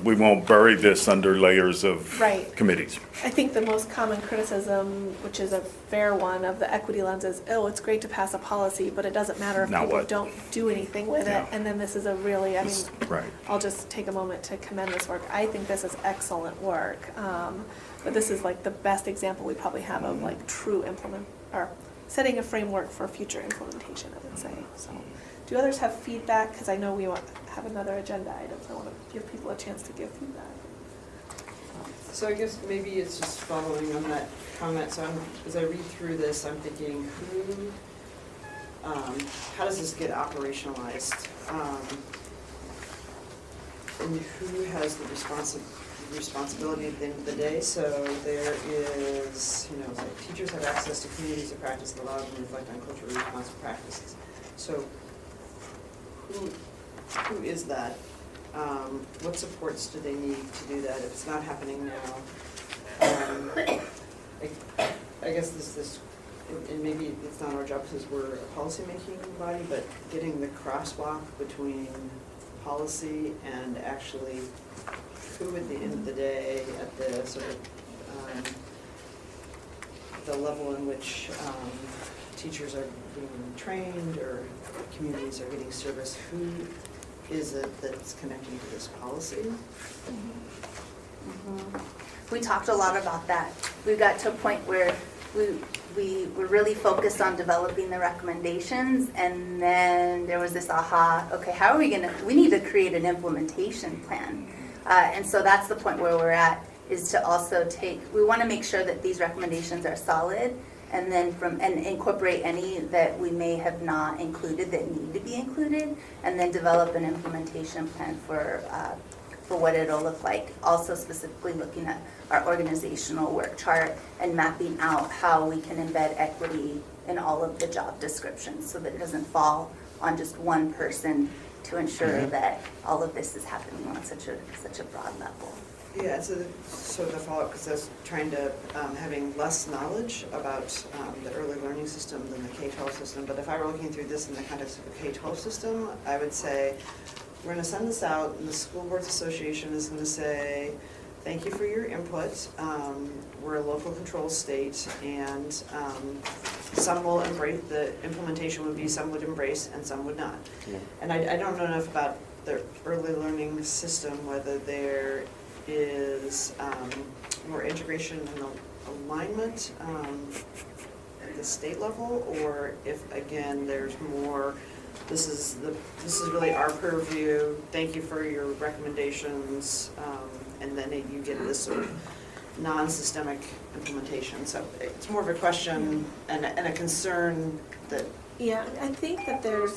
we won't bury this under layers of committees. I think the most common criticism, which is a fair one, of the equity lens is, oh, it's great to pass a policy, but it doesn't matter if people don't do anything with it. And then this is a really, I'll just take a moment to commend this work. I think this is excellent work. But this is like the best example we probably have of like true setting a framework for future implementation, I would say. So, do others have feedback? Because I know we have another agenda item, so I want to give people a chance to give feedback. So I guess maybe it's just following on that comment. So as I read through this, I'm thinking, how does this get operationalized? And who has the responsibility at the end of the day? So there is, like teachers have access to communities of practice that allow them to reflect on culturally responsive practices. So who is that? What supports do they need to do that if it's not happening now? I guess this, and maybe it's not our job because we're a policy-making body, but getting the crosswalk between policy and actually who at the end of the day, at the sort of the level in which teachers are being trained or communities are getting service, who is it that's connecting to this policy? We talked a lot about that. We got to a point where we were really focused on developing the recommendations, and then there was this okay, how are we need to create an implementation plan. And so that's the point where we're at, is to also we want to make sure that these recommendations are solid, and then and incorporate any that we may have not included that need to be included, and then develop an implementation plan for for what it'll look like. Also specifically looking at our organizational work chart and mapping out how we can embed equity in all of the job descriptions so that it doesn't fall on just one person to ensure that all of this is happening on such a broad level. Yeah, it's sort of a follow-up, because I was trying to, having less knowledge about the early learning system than the K-12 system, but if I were looking through this in the context of the K-12 system, I would say, we're going to send this out, and the School Boards Association is going to say, thank you for your input. We're a local control state, and some will embrace, the implementation would be some would embrace and some would not. Yeah. And I don't know enough about the early learning system, whether there is more integration and alignment at the state level, or if, again, there's more, this is really our purview, thank you for your recommendations, and then you get this sort of non-systemic implementation. So it's more of a question and a concern that... Yeah, I think that there's,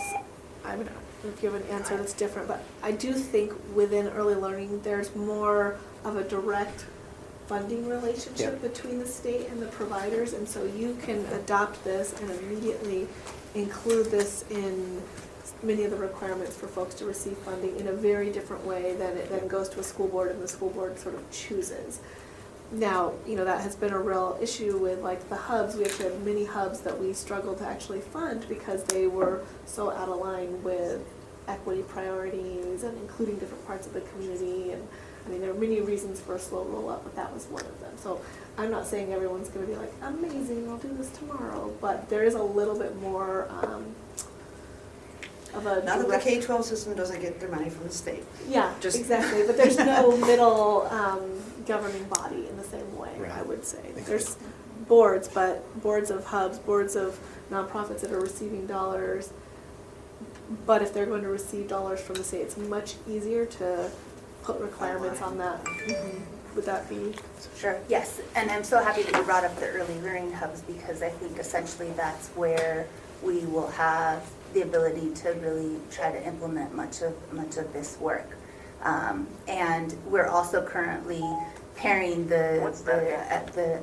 I don't know if you have an answer that's different, but I do think within early learning, there's more of a direct funding relationship between the state and the providers, and so you can adopt this and immediately include this in many of the requirements for folks to receive funding in a very different way than it then goes to a school board and the school board sort of chooses. Now, you know, that has been a real issue with like the hubs. We actually had many hubs that we struggled to actually fund because they were so out of line with equity priorities and including different parts of the community. And I mean, there are many reasons for a slow roll up, but that was one of them. So I'm not saying everyone's going to be like, amazing, I'll do this tomorrow, but there is a little bit more of a Not that the K-12 system doesn't get their money from the state. Yeah, Just exactly, but there's no middle governing body in the same way, Right. I would say. There's boards, but boards of hubs, boards of nonprofits that are receiving dollars, but if they're going to receive dollars from the state, it's much easier to put requirements on that. Would that be? Sure, yes, and I'm so happy that you brought up the early learning hubs because I think essentially that's where we will have the ability to really try to implement much of this work. And we're also currently pairing the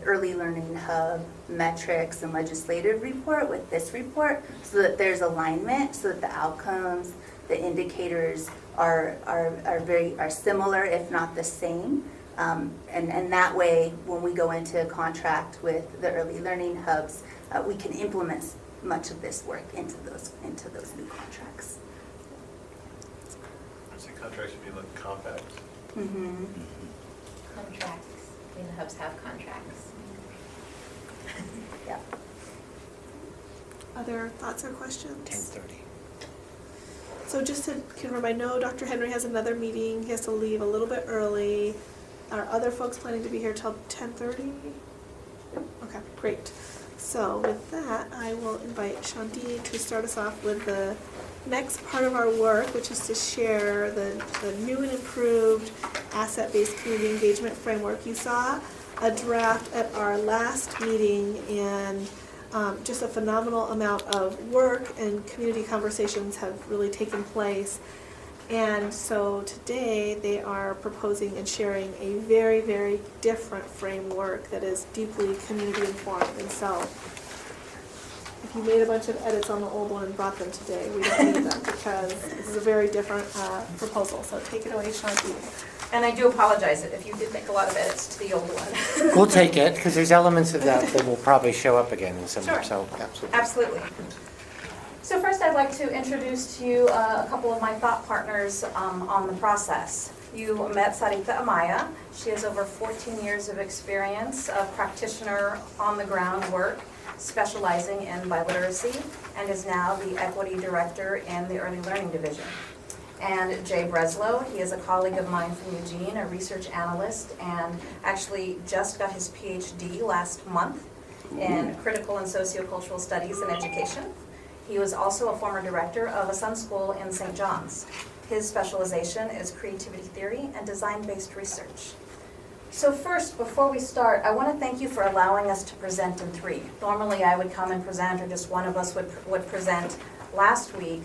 early learning hub metrics and legislative report with this report so that there's alignment, so that the outcomes, the indicators are similar, if not the same. And that way, when we go into contract with the early learning hubs, we can implement much of this work into those new contracts. I say contracts should be like compact. Contracts. I mean, the hubs have contracts. Yeah. Other thoughts or questions? 10:30. So just to confirm, I know Dr. Henry has another meeting. He has to leave a little bit early. Are other folks planning to be here till 10:30? Okay, great. So with that, I will invite Shanti to start us off with the next part of our work, which is to share the new and improved asset-based community engagement framework. You saw a draft at our last meeting, and just a phenomenal amount of work and community conversations have really taken place. And so today they are proposing and sharing a very, very different framework that is deeply community informed. And so if you made a bunch of edits on the old one and brought them today, we don't need them because this is a very different proposal. So take it away, Shanti. And I do apologize if you did make a lot of edits to the old one. We'll take it, because there's elements of that that will probably show up again in some way, Sure. so absolutely. Absolutely. So first I'd like to introduce to you a couple of my thought partners on the process. You met Sarita Amaya. She has over 14 years of experience of practitioner on-the-ground work, specializing in biliteracy, and is now the Equity Director in the Early Learning Division. And Jay Breslow, he is a colleague of mine from Eugene, a research analyst, and actually just got his PhD last month in critical and sociocultural studies in education. He was also a former director of a Sun School in St. John's. His specialization is creativity theory and design-based research. So first, before we start, I want to thank you for allowing us to present in three. Normally I would come and present, or just one of us would present. Last week,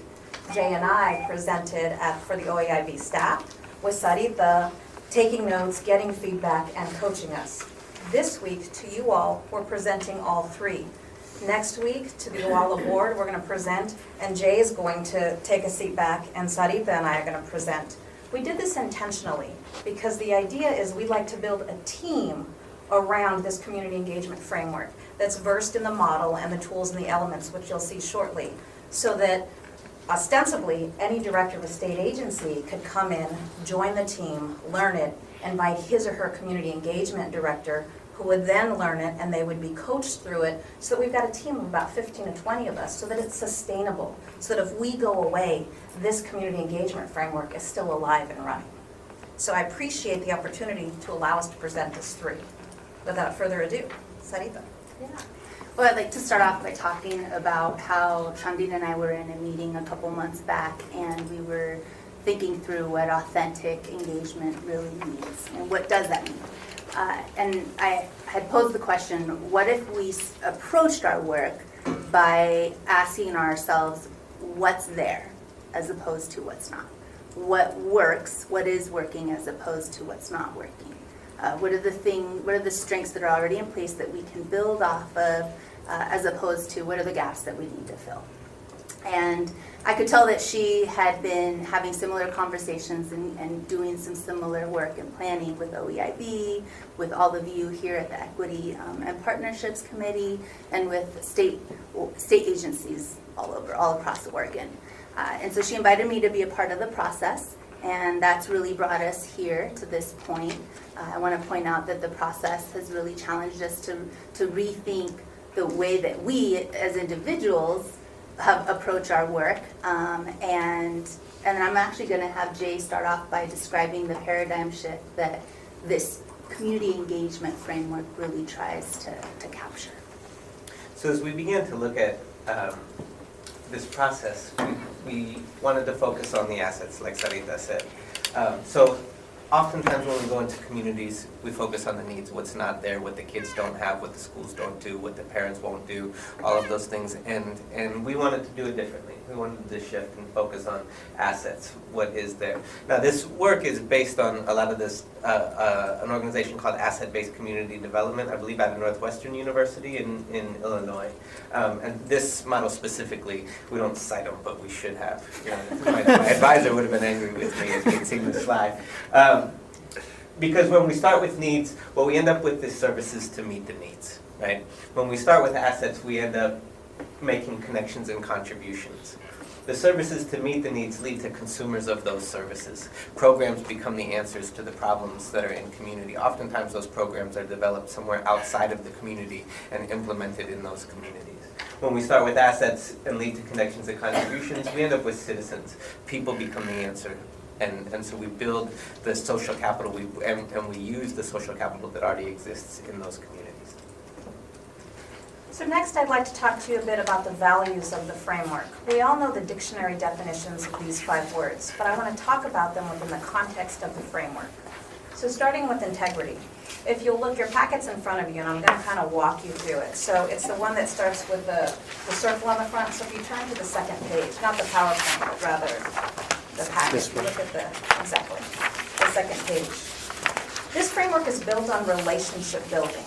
Jay and I presented for the OEIB staff, with Sarita, taking notes, getting feedback, and coaching us. This week, to you all, we're presenting all three. Next week, to the OALA board, we're going to present, and Jay is going to take a seat back, and Sarita and I are going to present. We did this intentionally because the idea is we'd like to build a team around this community engagement framework that's versed in the model and the tools and the elements, which you'll see shortly, so that ostensibly any director of a state agency could come in, join the team, learn it, invite his or her community engagement director, who would then learn it, and they would be coached through it, so that we've got a team of about 15 to 20 of us, so that it's sustainable, so that if we go away, this community engagement framework is still alive and running. So I appreciate the opportunity to allow us to present this through. Without further ado, Sarita. Yeah. Well, I'd like to start off by talking about how Chandina and I were in a meeting a couple months back, and we were thinking through what authentic engagement really means and what does that mean. And I had posed the question, what if we approached our work by asking ourselves what's there as opposed to what's not? What works, what is working as opposed to what's not working? What are the strengths that are already in place that we can build off of as opposed to what are the gaps that we need to fill? And I could tell that she had been having similar conversations and doing some similar work and planning with OEIB, with all of you here at the Equity and Partnerships Committee, and with state agencies all across Oregon. And so she invited me to be a part of the process, and that's really brought us here to this point. I want to point out that the process has really challenged us to rethink the way that we as individuals approach our work, and I'm actually going to have Jay start off by describing the paradigm shift that this community engagement framework really tries to capture. So as we began to look at this process, we wanted to focus on the assets, like Sarita said. So oftentimes when we go into communities, we focus on the needs, what's not there, what the kids don't have, what the schools don't do, what the parents won't do, all of those things. And we wanted to do it differently. We wanted to shift and focus on assets, what is there. Now this work is based on a lot of this, an organization called Asset-Based Community Development, I believe out of Northwestern University in Illinois. And this model specifically, we don't cite them, but we should have. You know, my advisor would have been angry with me if he'd seen the slide. Because when we start with needs, what we end up with is services to meet the needs, right? When we start with assets, we end up making connections and contributions. The services to meet the needs lead to consumers of those services. Programs become the answers to the problems that are in community. Oftentimes those programs are developed somewhere outside of the community and implemented in those communities. When we start with assets and lead to connections and contributions, we end up with citizens. People become the answer. And so we build the social capital and we use the social capital that already exists in those communities. So next I'd like to talk to you a bit about the values of the framework. We all know the dictionary definitions of these 5 words, but I want to talk about them within the context of the framework. So starting with integrity. If you'll look, your packet's in front of you, and I'm going to kind of walk you through it. So it's the one that starts with the circle on the front. So if you turn to the second page, not the PowerPoint, but rather the packet. This one. Look at the second page. This framework is built on relationship building,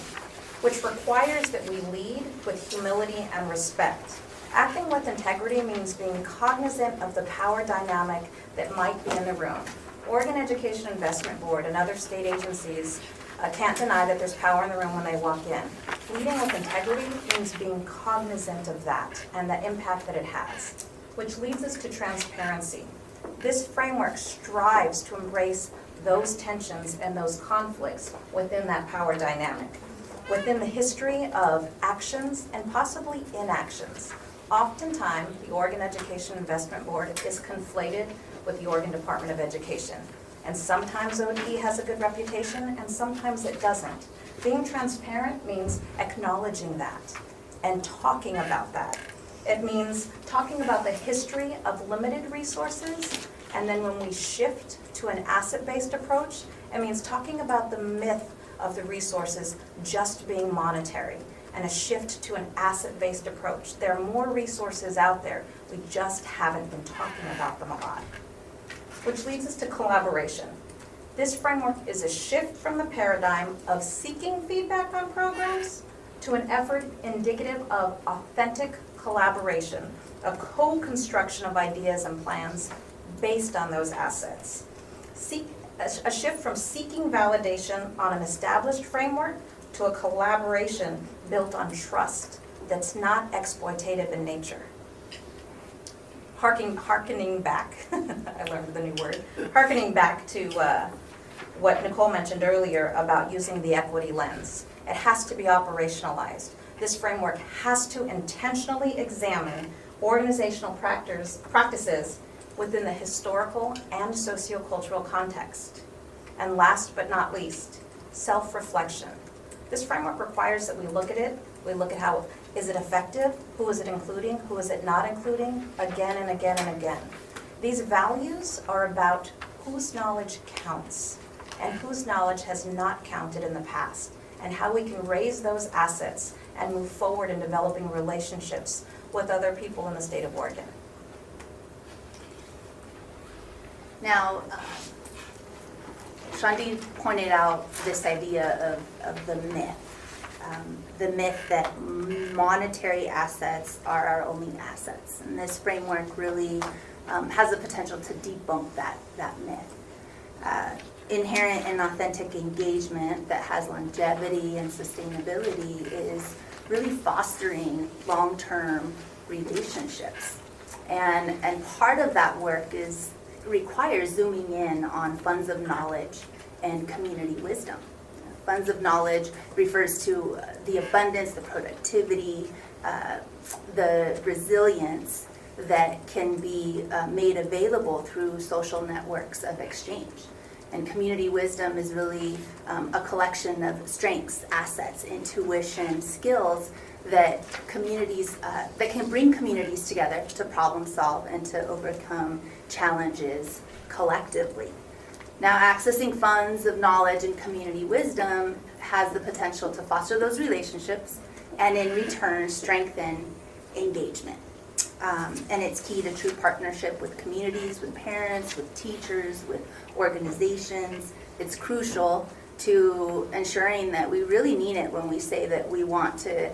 which requires that we lead with humility and respect. Acting with integrity means being cognizant of the power dynamic that might be in the room. Oregon Education Investment Board and other state agencies can't deny that there's power in the room when they walk in. Leading with integrity means being cognizant of that and the impact that it has, which leads us to transparency. This framework strives to embrace those tensions and those conflicts within that power dynamic, within the history of actions and possibly inactions. Oftentimes, the Oregon Education Investment Board is conflated with the Oregon Department of Education. And sometimes ODE has a good reputation and sometimes it doesn't. Being transparent means acknowledging that and talking about that. It means talking about the history of limited resources, and then when we shift to an asset-based approach, it means talking about the myth of the resources just being monetary and a shift to an asset-based approach. There are more resources out there, we just haven't been talking about them a lot. Which leads us to collaboration. This framework is a shift from the paradigm of seeking feedback on programs to an effort indicative of authentic collaboration, a co-construction of ideas and plans based on those assets. A shift from seeking validation on an established framework to a collaboration built on trust that's not exploitative in nature. Harkening back, I learned the new word, harkening back to what Nicole mentioned earlier about using the equity lens. It has to be operationalized. This framework has to intentionally examine organizational practices within the historical and sociocultural context. And last but not least, self-reflection. This framework requires that we look at it, we look at how, is it effective? Who is it including? Who is it not including? Again and again and again. These values are about whose knowledge counts and whose knowledge has not counted in the past, and how we can raise those assets and move forward in developing relationships with other people in the state of Oregon. Now, Shandi pointed out this idea of the myth that monetary assets are our only assets. And this framework really has the potential to debunk that myth. Inherent and authentic engagement that has longevity and sustainability is really fostering long-term relationships. And part of that work requires zooming in on funds of knowledge and community wisdom. Funds of knowledge refers to the abundance, the productivity, the resilience that can be made available through social networks of exchange. And community wisdom is really a collection of strengths, assets, intuition, skills that communities, that can bring communities together to problem solve and to overcome challenges collectively. Now, accessing funds of knowledge and community wisdom has the potential to foster those relationships and in return strengthen engagement. And it's key to true partnership with communities, with parents, with teachers, with organizations. It's crucial to ensuring that we really mean it when we say that we want to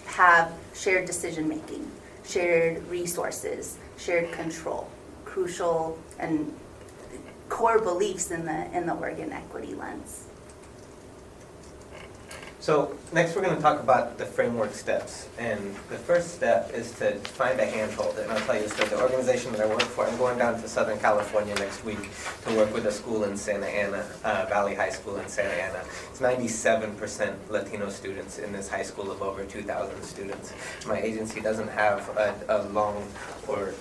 have shared decision-making, shared resources, shared control. Crucial and core beliefs in the Oregon equity lens. So next we're going to talk about the framework steps. And the first step is to find a handhold. And I'll tell you a story. The organization that I work for, I'm going down to Southern California next week to work with a school in Santa Ana, Valley High School in Santa Ana. It's 97% Latino students in this high school of over 2,000 students. My agency doesn't have a long or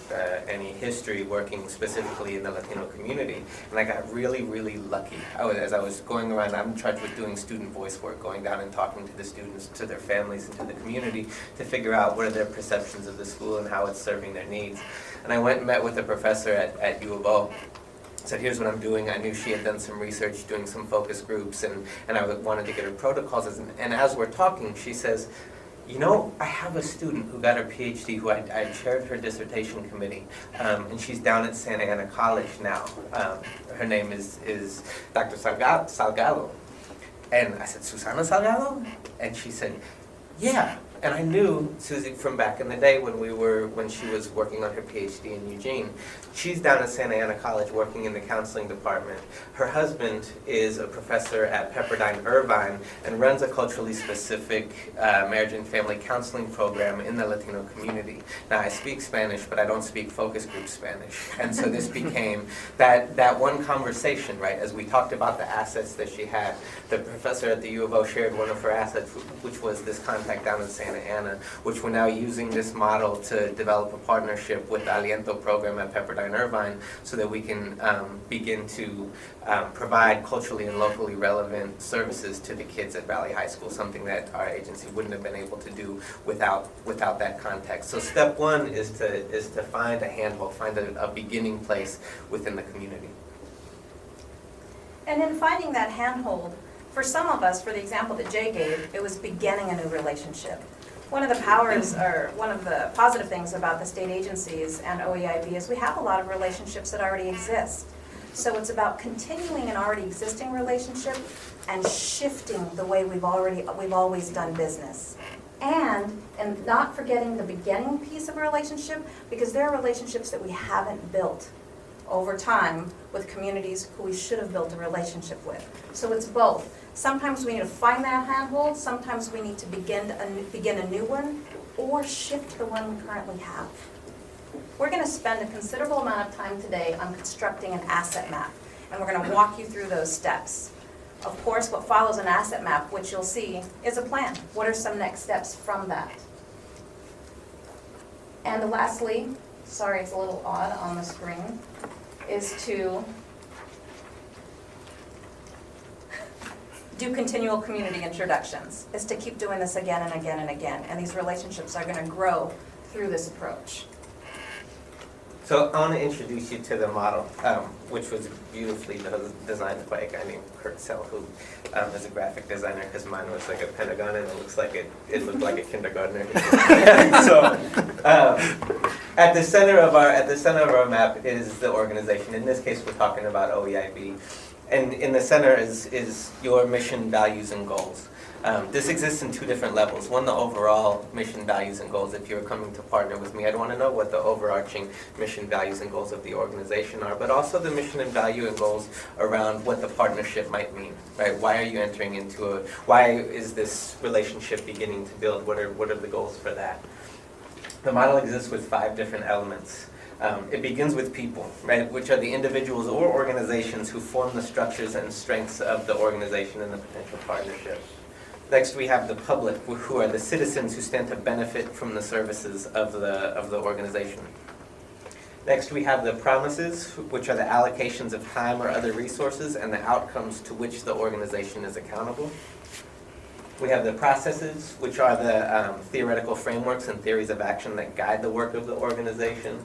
any history working specifically in the Latino community. And I got really, really lucky. As I was going around, I'm in charge with doing student voice work, going down and talking to the students, to their families, and to the community to figure out what are their perceptions of the school and how it's serving their needs. And I went and met with a professor at U of O. Said, here's what I'm doing. I knew she had done some research, doing some focus groups, and I wanted to get her protocols. And as we're talking, she says, you know, I have a student who got her PhD who I chaired her dissertation committee, and she's down at Santa Ana College now. Her name is Dr. Salgado. And I said, Susana Salgado? And she said, yeah. And I knew Susie from back in the day when she was working on her PhD in Eugene. She's down at Santa Ana College working in the counseling department. Her husband is a professor at Pepperdine Irvine and runs a culturally specific marriage and family counseling program in the Latino community. Now, I speak Spanish, but I don't speak focus group Spanish. And so this became that one conversation, right? As we talked about the assets that she had, the professor at the U of O shared one of her assets, which was this contact down in Santa Ana, which we're now using this model to develop a partnership with the Aliento program at Pepperdine Irvine so that we can begin to provide culturally and locally relevant services to the kids at Valley High School, something that our agency wouldn't have been able to do without that context. So step one is to find a handhold, find a beginning place within the community. And in finding that handhold, for some of us, for the example that Jay gave, it was beginning a new relationship. One of the powers, or one of the positive things about the state agencies and OEIB is we have a lot of relationships that already exist. So it's about continuing an already existing relationship and shifting the way we've always done business. And not forgetting the beginning piece of a relationship, because there are relationships that we haven't built over time with communities who we should have built a relationship with. So it's both. Sometimes we need to find that handhold, sometimes we need to begin a new one, or shift the one we currently have. We're going to spend a considerable amount of time today on constructing an asset map, and we're going to walk you through those steps. Of course, what follows an asset map, which you'll see, is a plan. What are some next steps from that? And lastly, sorry it's a little odd on the screen, is to do continual community introductions, is to keep doing this again and again and again. And these relationships are going to grow through this approach. So I want to introduce you to the model, which was beautifully designed by a guy named Kurt Sell, who is a graphic designer, because mine was like a pentagon and it looks like it looked like a kindergartner. So at the center of our map is the organization. In this case, we're talking about OEIB, and in the center is your mission, values, and goals. This exists in two different levels. One, the overall mission, values, and goals. If you're coming to partner with me, I'd want to know what the overarching mission, values, and goals of the organization are, but also the mission and value and goals around what the partnership might mean, right? Why are you entering into why is this relationship beginning to build? What are the goals for that? The model exists with 5 different elements. It begins with people, right, which are the individuals or organizations who form the structures and strengths of the organization and the potential partnership. Next, we have the public, who are the citizens who stand to benefit from the services of the organization. Next, we have the promises, which are the allocations of time or other resources and the outcomes to which the organization is accountable. We have the processes, which are the theoretical frameworks and theories of action that guide the work of the organization.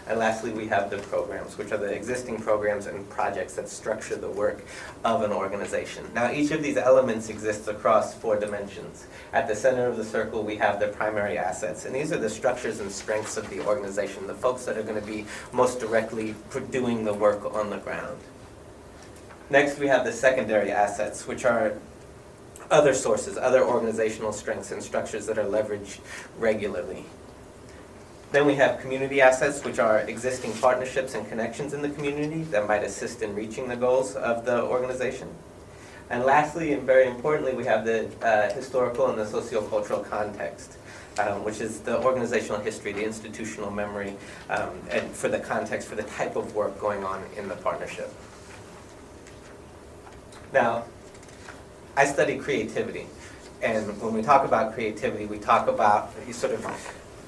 And lastly, we have the programs, which are the existing programs and projects that structure the work of an organization. Now, each of these elements exists across 4 dimensions. At the center of the circle, we have the primary assets, and these are the structures and strengths of the organization, the folks that are going to be most directly doing the work on the ground. Next, we have the secondary assets, which are other sources, other organizational strengths and structures that are leveraged regularly. Then we have community assets, which are existing partnerships and connections in the community that might assist in reaching the goals of the organization. And lastly, and very importantly, we have the historical and the sociocultural context, which is the organizational history, the institutional memory, and for the context, for the type of work going on in the partnership. Now, I study creativity, and when we talk about creativity, we talk about sort of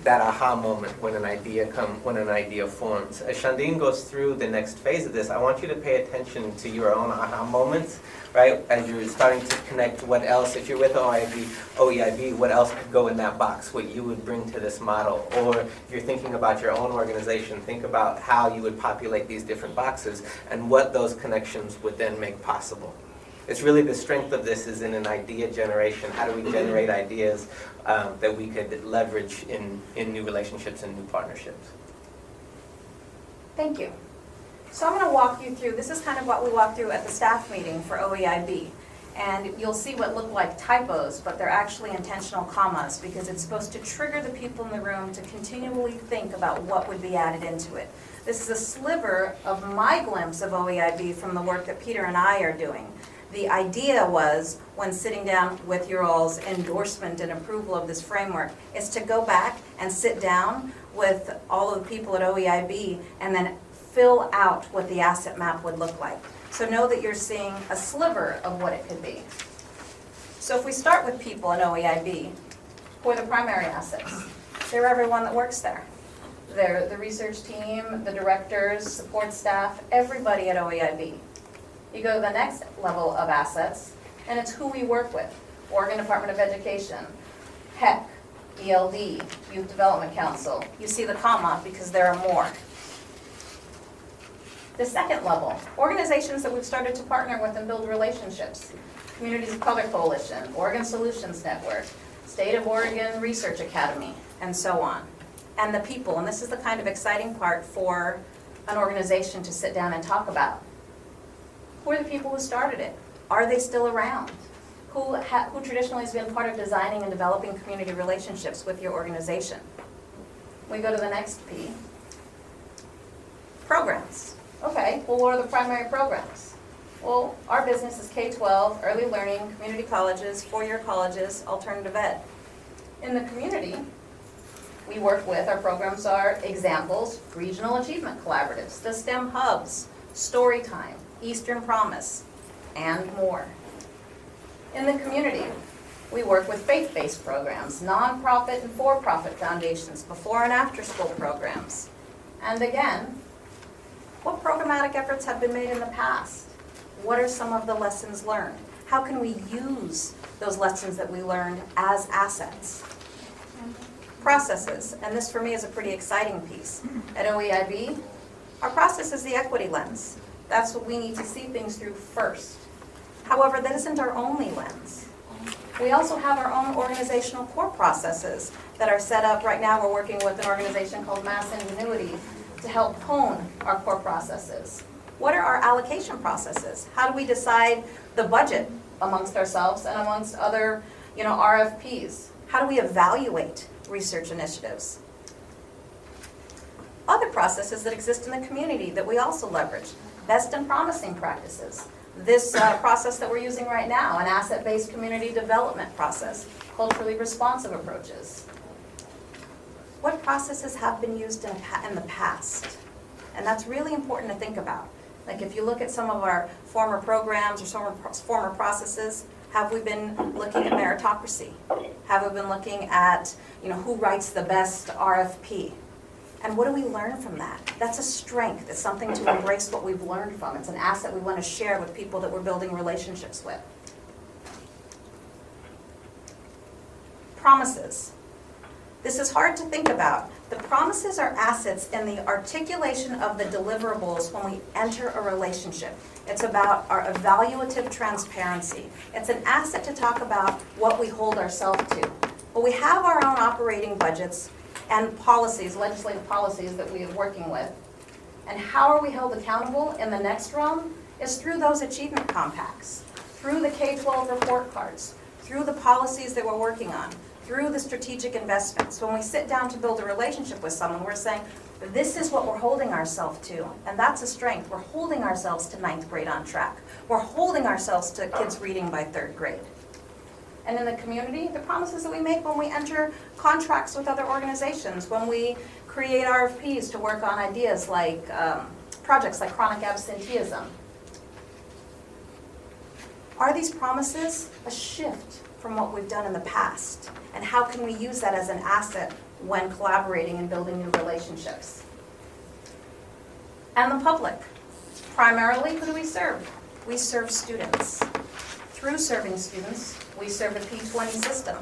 that aha moment when an idea forms. As Shandine goes through the next phase of this, I want you to pay attention to your own aha moments, right? As you're starting to connect what else, if you're with OEIB, what else could go in that box, what you would bring to this model. Or if you're thinking about your own organization, think about how you would populate these different boxes and what those connections would then make possible. It's really the strength of this is in an idea generation. How do we generate ideas that we could leverage in new relationships and new partnerships? Thank you. So I'm going to walk you through, this is kind of what we walked through at the staff meeting for OEIB. And you'll see what look like typos, but they're actually intentional commas, because it's supposed to trigger the people in the room to continually think about what would be added into it. This is a sliver of my glimpse of OEIB from the work that Peter and I are doing. The idea was, when sitting down with your all's endorsement and approval of this framework, is to go back and sit down with all of the people at OEIB and then fill out what the asset map would look like. So know that you're seeing a sliver of what it could be. So if we start with people at OEIB, who are the primary assets? They're everyone that works there. They're the research team, the directors, support staff, everybody at OEIB. You go to the next level of assets, and it's who we work with. Oregon Department of Education, HEC, ELD, Youth Development Council. You see the comma because there are more. The second level, organizations that we've started to partner with and build relationships. Communities of Color Coalition, Oregon Solutions Network, State of Oregon Research Academy, and so on. And the people, and this is the kind of exciting part for an organization to sit down and talk about. Who are the people who started it? Are they still around? Who traditionally has been part of designing and developing community relationships with your organization? We go to the next P. Programs. Okay, well, what are the primary programs? Well, our business is K-12, early learning, community colleges, four-year colleges, alternative ed. In the community, we work with, our programs are examples, regional achievement collaboratives, the STEM hubs, Storytime, Eastern Promise, and more. In the community, we work with faith-based programs, nonprofit and for-profit foundations, before and after school programs. And again, what programmatic efforts have been made in the past? What are some of the lessons learned? How can we use those lessons that we learned as assets? Processes, and this for me is a pretty exciting piece. At OEIB, our process is the equity lens. That's what we need to see things through first. However, that isn't our only lens. We also have our own organizational core processes that are set up. Right now, we're working with an organization called Mass Ingenuity to help hone our core processes. What are our allocation processes? How do we decide the budget amongst ourselves and amongst other, RFPs? How do we evaluate research initiatives? Other processes that exist in the community that we also leverage. Best and promising practices. This process that we're using right now, an asset-based community development process, culturally responsive approaches. What processes have been used in the past? And that's really important to think about. Like if you look at some of our former programs or former processes, have we been looking at meritocracy? Have we been looking at, who writes the best RFP? And what do we learn from that? That's a strength. It's something to embrace what we've learned from. It's an asset we want to share with people that we're building relationships with. Promises. This is hard to think about. The promises are assets in the articulation of the deliverables when we enter a relationship. It's about our evaluative transparency. It's an asset to talk about what we hold ourselves to. But we have our own operating budgets and policies, legislative policies that we are working with. And how are we held accountable in the next realm is through those achievement compacts, through the K-12 report cards, through the policies that we're working on, through the strategic investments. When we sit down to build a relationship with someone, we're saying, this is what we're holding ourselves to. And that's a strength. We're holding ourselves to 9th grade on track. We're holding ourselves to kids reading by 3rd grade. And in the community, the promises that we make when we enter contracts with other organizations, when we create RFPs to work on ideas like projects like chronic absenteeism. Are these promises a shift from what we've done in the past? And how can we use that as an asset when collaborating and building new relationships? And the public. Primarily, who do we serve? We serve students. Through serving students, we serve the P20 system,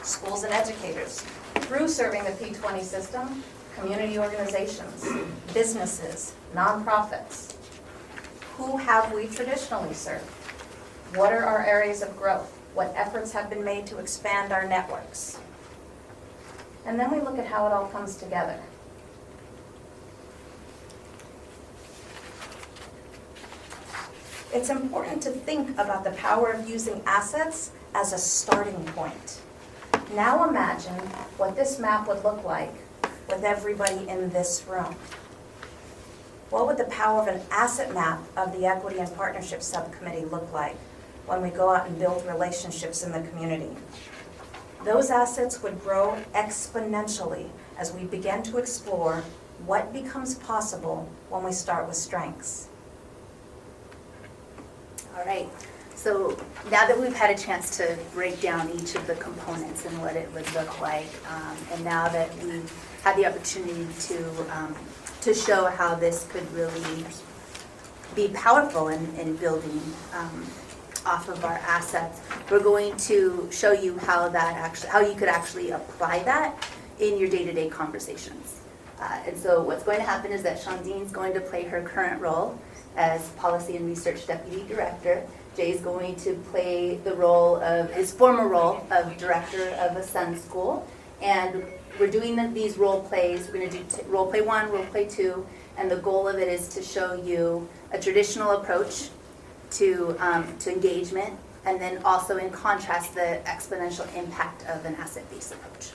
schools and educators. Through serving the P20 system, community organizations, businesses, nonprofits. Who have we traditionally served? What are our areas of growth? What efforts have been made to expand our networks? And then we look at how it all comes together. It's important to think about the power of using assets as a starting point. Now imagine what this map would look like with everybody in this room. What would the power of an asset map of the Equity and Partnership Subcommittee look like when we go out and build relationships in the community? Those assets would grow exponentially as we begin to explore what becomes possible when we start with strengths. All right, so now that we've had a chance to break down each of the components and what it would look like, and now that we've had the opportunity to show how this could really be powerful in building off of our assets, we're going to show you how you could actually apply that in your day-to-day conversations. And so what's going to happen is that Shandine's going to play her current role as Policy and Research Deputy Director. Jay's going to play the role of his former role of Director of a Sun School. And we're doing these role plays. We're going to do role play 1, role play 2, and the goal of it is to show you a traditional approach to engagement, and then also in contrast, the exponential impact of an asset-based approach.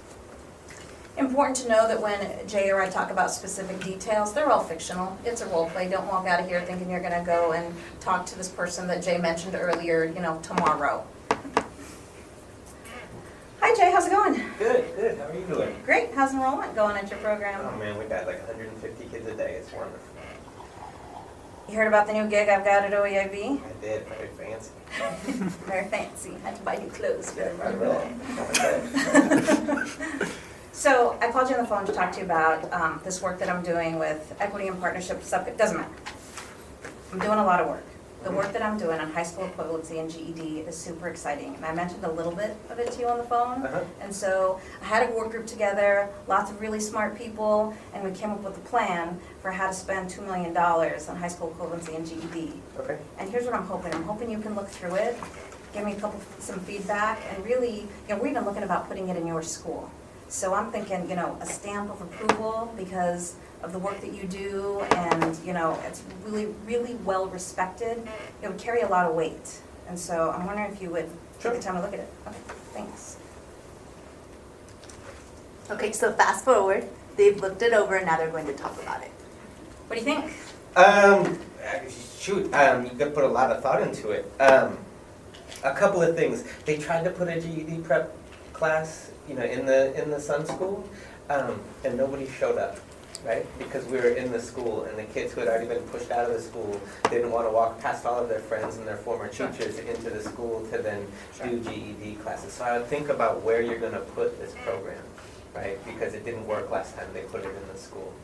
Important to know that when Jay or I talk about specific details, they're all fictional. It's a role play. Don't walk out of here thinking you're gonna go and talk to this person that Jay mentioned earlier, you know, tomorrow. Hi Jay, how's it going? Good. How are you doing? Great. How's enrollment going at your program? Oh man, we got like 150 kids a day. It's wonderful. You heard about the new gig I've got at OEIB? I did. Very fancy. Very fancy. Had to buy new clothes for I everyone. So I called you on the phone to talk to you about this work that I'm doing with Equity and Partnership Subcommittee. Doesn't matter. I'm doing a lot of work. The work that I'm doing on high school equivalency and GED is super exciting. And I mentioned a little bit of it to you on the phone. And so I had a work group together, lots of really smart people, and we came up with a plan for how to spend $2 million on high school equivalency and GED. Okay. And here's what I'm hoping. I'm hoping you can look through it, give me some feedback, and really, you know, we're even looking about putting it in your school. So I'm thinking, you know, a stamp of approval because of the work that you do, and, you know, it's really, really well respected. It would carry a lot of weight. And so I'm wondering if you would take the time to look at it. Okay, thanks. Okay, so fast forward, they've looked it over and now they're going to talk about it. What do you think? You could put a lot of thought into it. A couple of things. They tried to put a GED prep class, you know, in the Sun School, and nobody showed up, right? Because we were in the school, and the kids who had already been pushed out of the school didn't want to walk past all of their friends and their former teachers into the school to then do GED classes. So I would think about where you're going to put this program, right? Because it didn't work last time they put it in the school.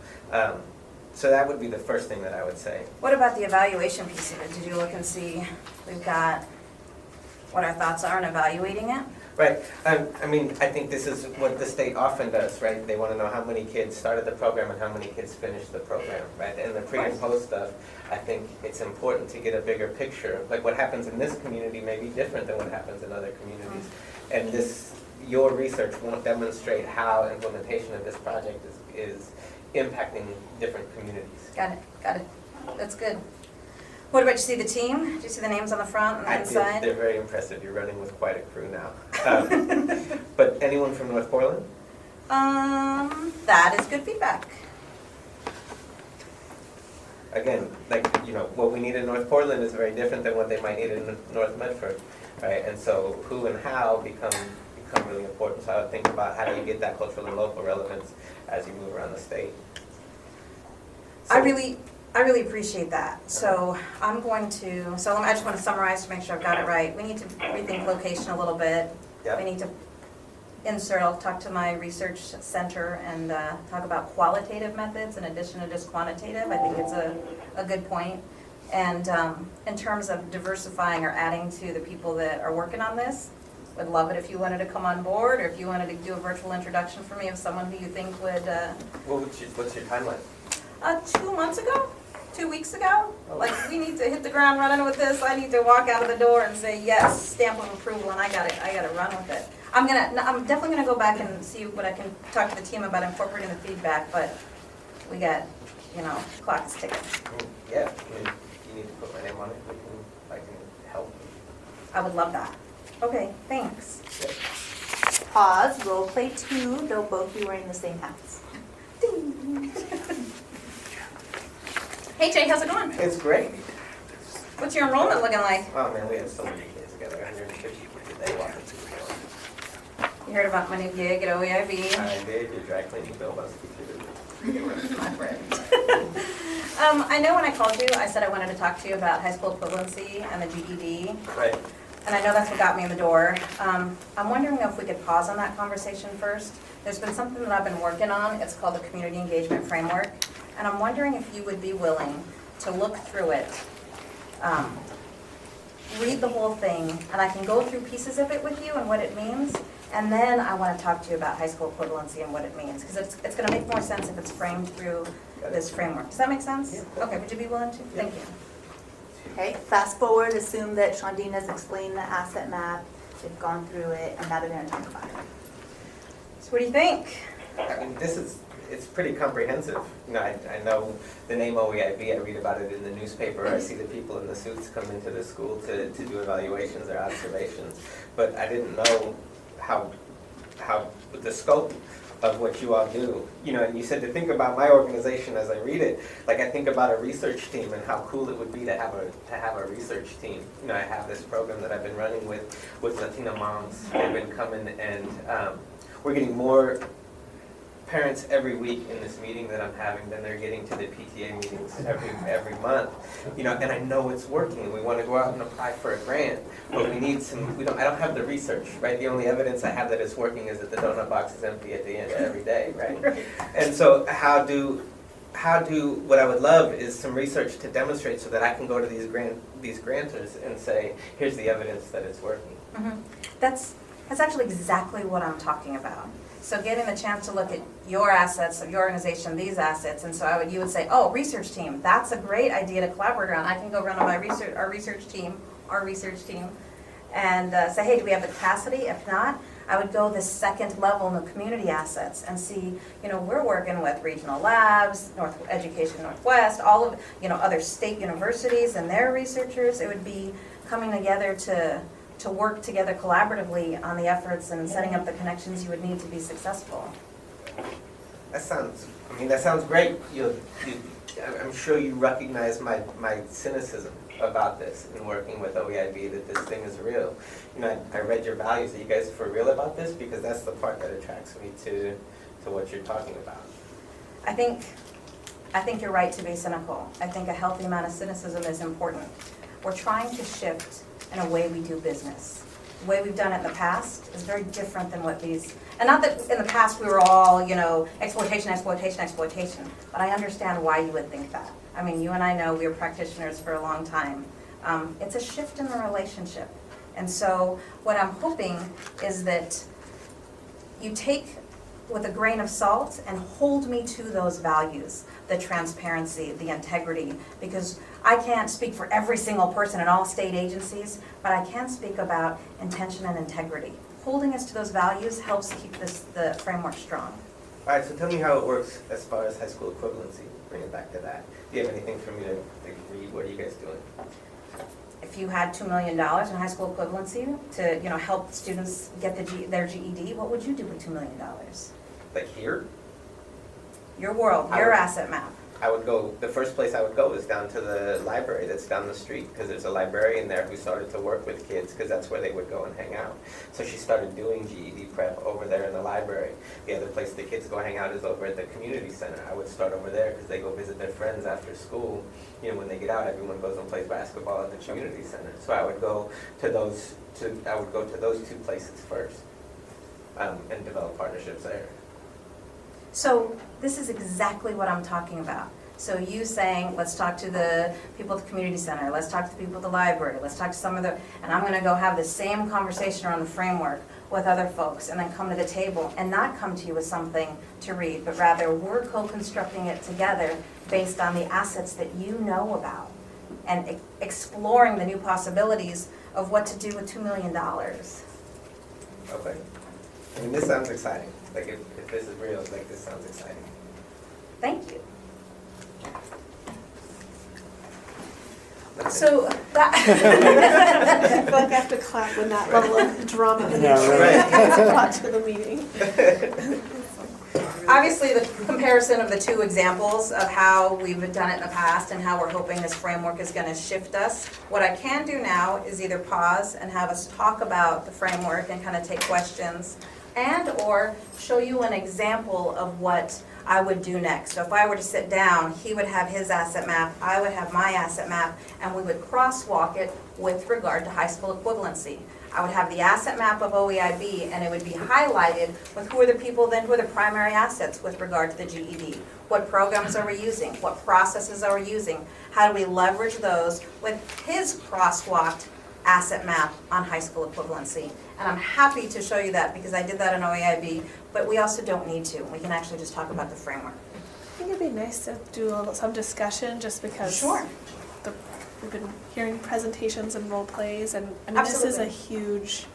So that would be the first thing that I would say. What about the evaluation piece of it? Did you look and see, we've got what our thoughts are in evaluating it? Right. I mean, I think this is what the state often does, right? They want to know how many kids started the program and how many kids finished the program, right? And the pre and post stuff, I think it's important to get a bigger picture. Like what happens in this community may be different than what happens in other communities. And your research won't demonstrate how implementation of this project is impacting different communities. Got it. That's good. What about, you see the team? Did you see the names on the front and the inside? They're very impressive. You're running with quite a crew now. But anyone from North Portland? That is good feedback. Again, like, you know, what we need in North Portland is very different than what they might need in North Medford, right? And so who and how become really important. So I would think about how do you get that cultural and local relevance as you move around the state. So, I really appreciate that. So I just want to summarize to make sure I've got it right. We need to rethink location a little bit. Yep. We need to I'll talk to my research center and talk about qualitative methods in addition to just quantitative. I think it's a good point. And in terms of diversifying or adding to the people that are working on this, would love it if you wanted to come on board, or if you wanted to do a virtual introduction for me of someone who you think would... what's your timeline? 2 months ago? 2 weeks ago? Like, we need to hit the ground running with this. I need to walk out of the door and say, yes, stamp of approval, and I gotta run with it. I'm definitely gonna go back and see what I can talk to the team about incorporating the feedback, but we got, you know, clock is ticking. Yeah, you need to put my name on it. I can help. I would love that. Okay, thanks. Pause, role play 2, they'll both be wearing the same hats. Hey Jay, how's it going? It's great. What's your enrollment looking like? Oh man, we have so many kids together, 150 today. You heard about my new gig at OEIB? I did, your dry cleaning bill must be through. My friend. I know when I called you, I said I wanted to talk to you about high school equivalency and the GED. Right. And I know that's what got me in the door. I'm wondering if we could pause on that conversation first. There's been something that I've been working on. It's called the Community Engagement Framework. And I'm wondering if you would be willing to look through it, read the whole thing, and I can go through pieces of it with you and what it means. And then I want to talk to you about high school equivalency and what it means. Because it's going to make more sense if it's framed through this framework. Does that make sense? Yeah. Okay, would you be willing to? Yeah. Thank you. Okay, fast forward, assume that Shondina's explained the asset map, they've gone through it, and now they're going to talk about it. So what do you think? I mean, this it's pretty comprehensive. You know, I know the name OEIB, I read about it in the newspaper, I see the people in the suits come into the school to do evaluations or observations, but I didn't know how the scope of what you all do. You know, and you said to think about my organization as I read it, like I think about a research team and how cool it would be to have a research team. You know, I have this program that I've been running with Latina moms. They've been coming and we're getting more parents every week in this meeting that I'm having than they're getting to the PTA meetings every month. You know, and I know it's working. We want to go out and apply for a grant, but we need some. I don't have the research, right? The only evidence I have that it's working is that the donut box is empty at the end of every day, right? And so how do what I would love is some research to demonstrate so that I can go to these grantors and say, here's the evidence that it's working. Mm-hmm. That's actually exactly what I'm talking about. So getting the chance to look at your assets of your organization, these assets, and so you would say, oh, research team, that's a great idea to collaborate on. I can go run on our research team, and say, hey, do we have the capacity? If not, I would go the second level in the community assets and see, you know, we're working with regional labs, Education Northwest, all of, you know, other state universities and their researchers. It would be coming together to work together collaboratively on the efforts and setting up the connections you would need to be successful. That sounds great. I'm sure you recognize my cynicism about this in working with OEIB, that this thing is real. You know, I read your values. Are you guys for real about this? Because that's the part that attracts me to what you're talking about. I think you're right to be cynical. I think a healthy amount of cynicism is important. We're trying to shift in a way we do business. The way we've done it in the past is very different than what these, and not that in the past we were all, you know, exploitation, but I understand why you would think that. I mean, you and I know we were practitioners for a long time. It's a shift in the relationship. And so what I'm hoping is that you take with a grain of salt and hold me to those values, the transparency, the integrity, because I can't speak for every single person in all state agencies, but I can speak about intention and integrity. Holding us to those values helps keep the framework strong. All right, so tell me how it works as far as high school equivalency. Bring it back to that. Do you have anything for me to read? What are you guys doing? If you had $2 million in high school equivalency to, you know, help students get their GED, what would you do with $2 million? Like here? Your world, your asset map. I would go, the first place I would go is down to the library that's down the street, because there's a librarian there who started to work with kids, because that's where they would go and hang out. So she started doing GED prep over there in the library. The other place the kids go hang out is over at the community center. I would start over there because they go visit their friends after school. You know, when they get out, everyone goes and plays basketball at the community center. So I would go to those two places first, and develop partnerships there. So this is exactly what I'm talking about. So you saying, let's talk to the people at the community center, let's talk to the people at the library, let's talk to some of the, and I'm gonna go have the same conversation around the framework with other folks and then come to the table and not come to you with something to read, but rather we're co-constructing it together based on the assets that you know about and exploring the new possibilities of what to do with $2 million. Okay. I mean, this sounds exciting. Like, if this is real, like, this sounds exciting. Thank you. So that I feel like I have to clap when that level of drama and is brought to the meeting. obviously the comparison of the two examples of how we've done it in the past and how we're hoping this framework is going to shift us. What I can do now is either pause and have us talk about the framework and kind of take questions, and or show you an example of what I would do next. So if I were to sit down, he would have his asset map, I would have my asset map, and we would crosswalk it with regard to high school equivalency. I would have the asset map of OEIB, and it would be highlighted with who are the people then, who are the primary assets with regard to the GED. What programs are we using? What processes are we using? How do we leverage those with his crosswalked asset map on high school equivalency? And I'm happy to show you that because I did that in OEIB, but we also don't need to. We can actually just talk about the framework. I think it'd be nice to do some discussion just because Sure. We've been hearing presentations and role plays, and I mean, Absolutely. this is a huge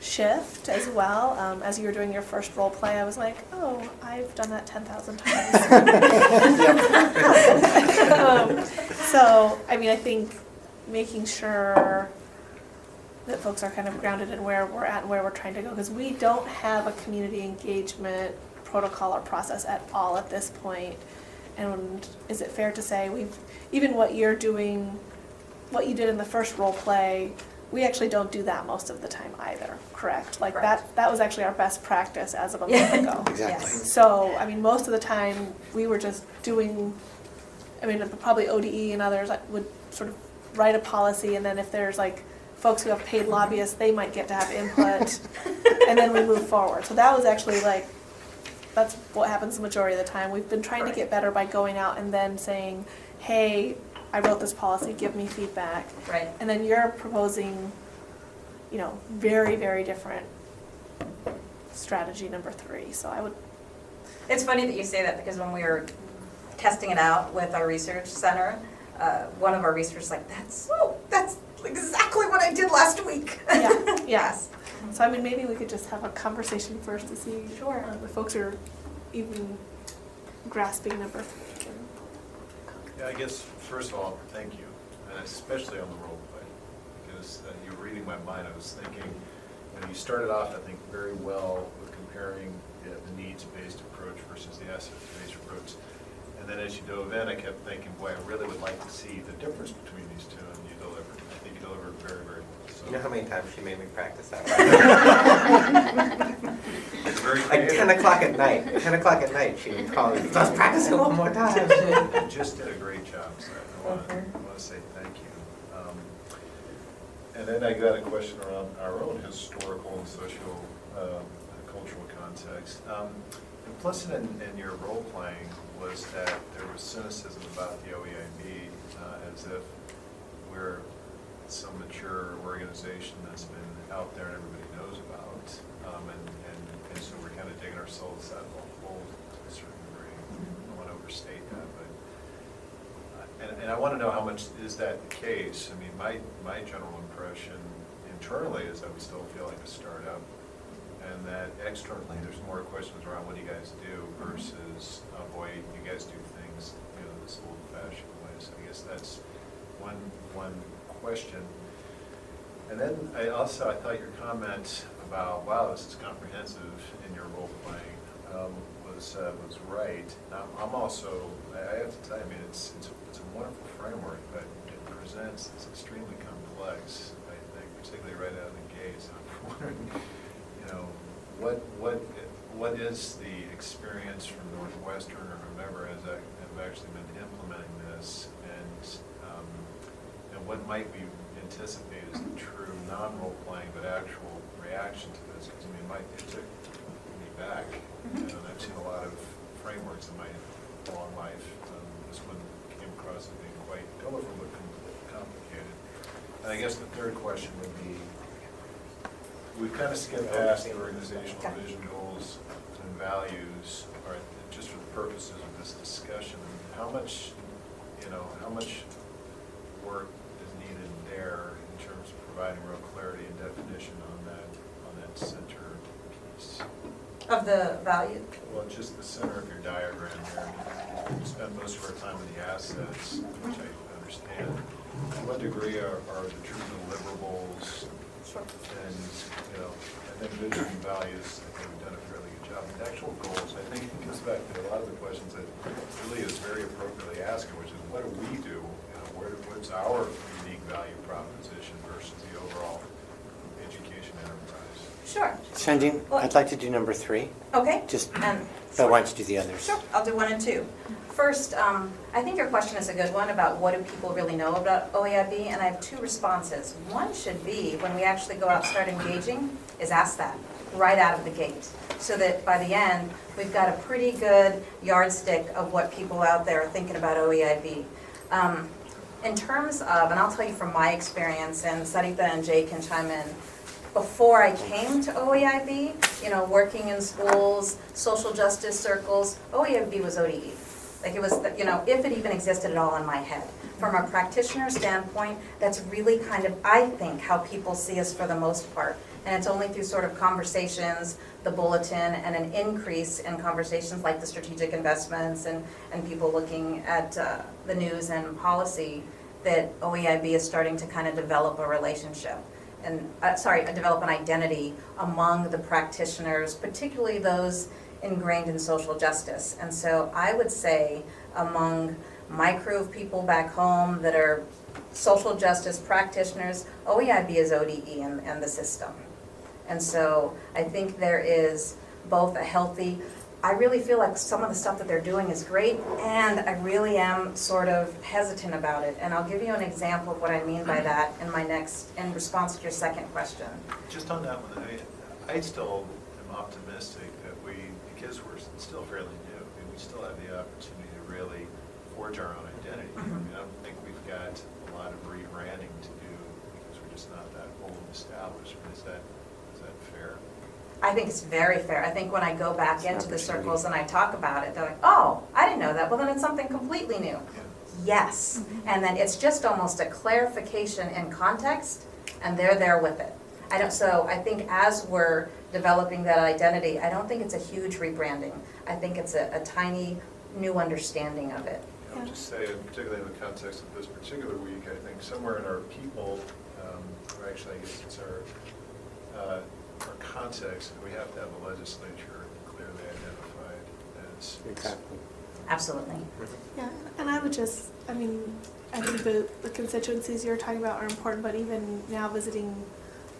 shift as well. As you were doing your first role play, I was like, oh, I've done that 10,000 times. So, I mean, I think making sure that folks are kind of grounded in where we're at and where we're trying to go, because we don't have a community engagement protocol or process at all at this point. And is it fair to say even what you're doing, what you did in the first role play, we actually don't do that most of the time either, correct? Like that was actually our best practice as of a month ago. Exactly. So, I mean, most of the time, we were just doing, I mean, probably ODE and others would sort of write a policy, and then if there's like folks who have paid lobbyists, they might get to have input, and then we move forward. So that was actually like, that's what happens the majority of the time. We've been trying to get better by going out and then saying, hey, I wrote this policy, give me feedback. Right. And then you're proposing, you know, very, very different strategy number 3. So I would. It's funny that you say that, because when we were testing it out with our research center, one of our researchers was like, that's exactly what I did last week. Yeah, yes. So I mean, maybe we could just have a conversation first to see if folks are even grasping number 3. Yeah, I guess, first of all, thank you, and especially on the role play, because you were reading my mind. I was thinking, you started off, I think, very well with comparing the needs-based approach versus the assets-based approach. And then as you dove in, I kept thinking, boy, I really would like to see the difference between these two, and you delivered. I think you delivered very, very well. So. You know how many times she made me practice that? Very like 10 o'clock at night. 10 o'clock at night, she would call me, let's practice it one more time. You just did a great job, so I want to say thank you. And then I got a question around our own historical and social, cultural context. Implicit in your role playing was that there was cynicism about the OEIB, as if we're some mature organization that's been out there and everybody knows about, and so we're kind of digging ourselves out of the hole to a certain degree. I don't want to overstate that, but and I want to know how much is that the case. I mean, my general impression internally is that we still feel like a startup, and that externally there's more questions around what do you guys do versus, oh boy, you guys do things, this old-fashioned way. So I guess that's one question. And then I thought your comment about, wow, this is comprehensive in your role playing was right. I'm also, I have to tell you, I mean, it's a wonderful framework, but it presents it's extremely complex, I think, particularly right out of the gate. So I'm wondering, what is the experience from Northwestern or whomever has actually been implementing this, and what might we anticipate as the true non-role playing but actual reaction to this? Because I mean, it took me back, and I've seen a lot of frameworks in my long life. This one came across as being quite colorful but complicated. And I guess the third question would be, we've kind of skipped past the organizational vision, goals, and values, or just for the purposes of this discussion. How much work is needed there in terms of providing real clarity and definition on that center piece? Of the value? Well, just the center of your diagram here. We spend most of our time on the assets, which I understand. To what degree are the true deliverables? Sure. And, and then vision and values, I think we've done a fairly good job. The actual goals, I think it goes back to a lot of the questions that Julie is very appropriately asking, which is what do we do? What's our unique value proposition versus the overall education enterprise? Sure. Shandine, I'd like to do number 3. Okay. But why don't you do the others? Sure, I'll do 1 and 2. First, I think your question is a good one about what do people really know about OEIB, and I have 2 responses. One should be, when we actually go out and start engaging, is ask that right out of the gate, so that by the end, we've got a pretty good yardstick of what people out there are thinking about OEIB. In terms of, and I'll tell you from my experience, and Sarita and Jay can chime in, before I came to OEIB, working in schools, social justice circles, OEIB was ODE. Like it was, if it even existed at all in my head. From a practitioner standpoint, that's really kind of, I think, how people see us for the most part. And it's only through sort of conversations, the bulletin, and an increase in conversations like the strategic investments and people looking at the news and policy that OEIB is starting to kind of develop a relationship and, develop an identity among the practitioners, particularly those ingrained in social justice. And so I would say among my crew of people back home that are social justice practitioners, OEIB is ODE and the system. And so I think there is both a healthy, I really feel like some of the stuff that they're doing is great, and I really am sort of hesitant about it. And I'll give you an example of what I mean by that in response to your second question. Just on that one, I still am optimistic that because we're still fairly new, we still have the opportunity to really forge our own identity. I don't think we've got a lot of rebranding to do because we're just not that old and established. Is that fair? I think it's very fair. I think when I go back into the circles and I talk about it, they're like, oh, I didn't know that. Well, then it's something completely new. Yes. And then it's just almost a clarification in context, and they're there with it. So I think as we're developing that identity, I don't think it's a huge rebranding. I think it's a tiny new understanding of it. I would just say, particularly in the context of this particular week, I think somewhere in our people, or actually I guess it's our context, we have to have a legislature clearly identified as. Exactly. Absolutely. Yeah, and I would just, I think the constituencies you're talking about are important, but even now visiting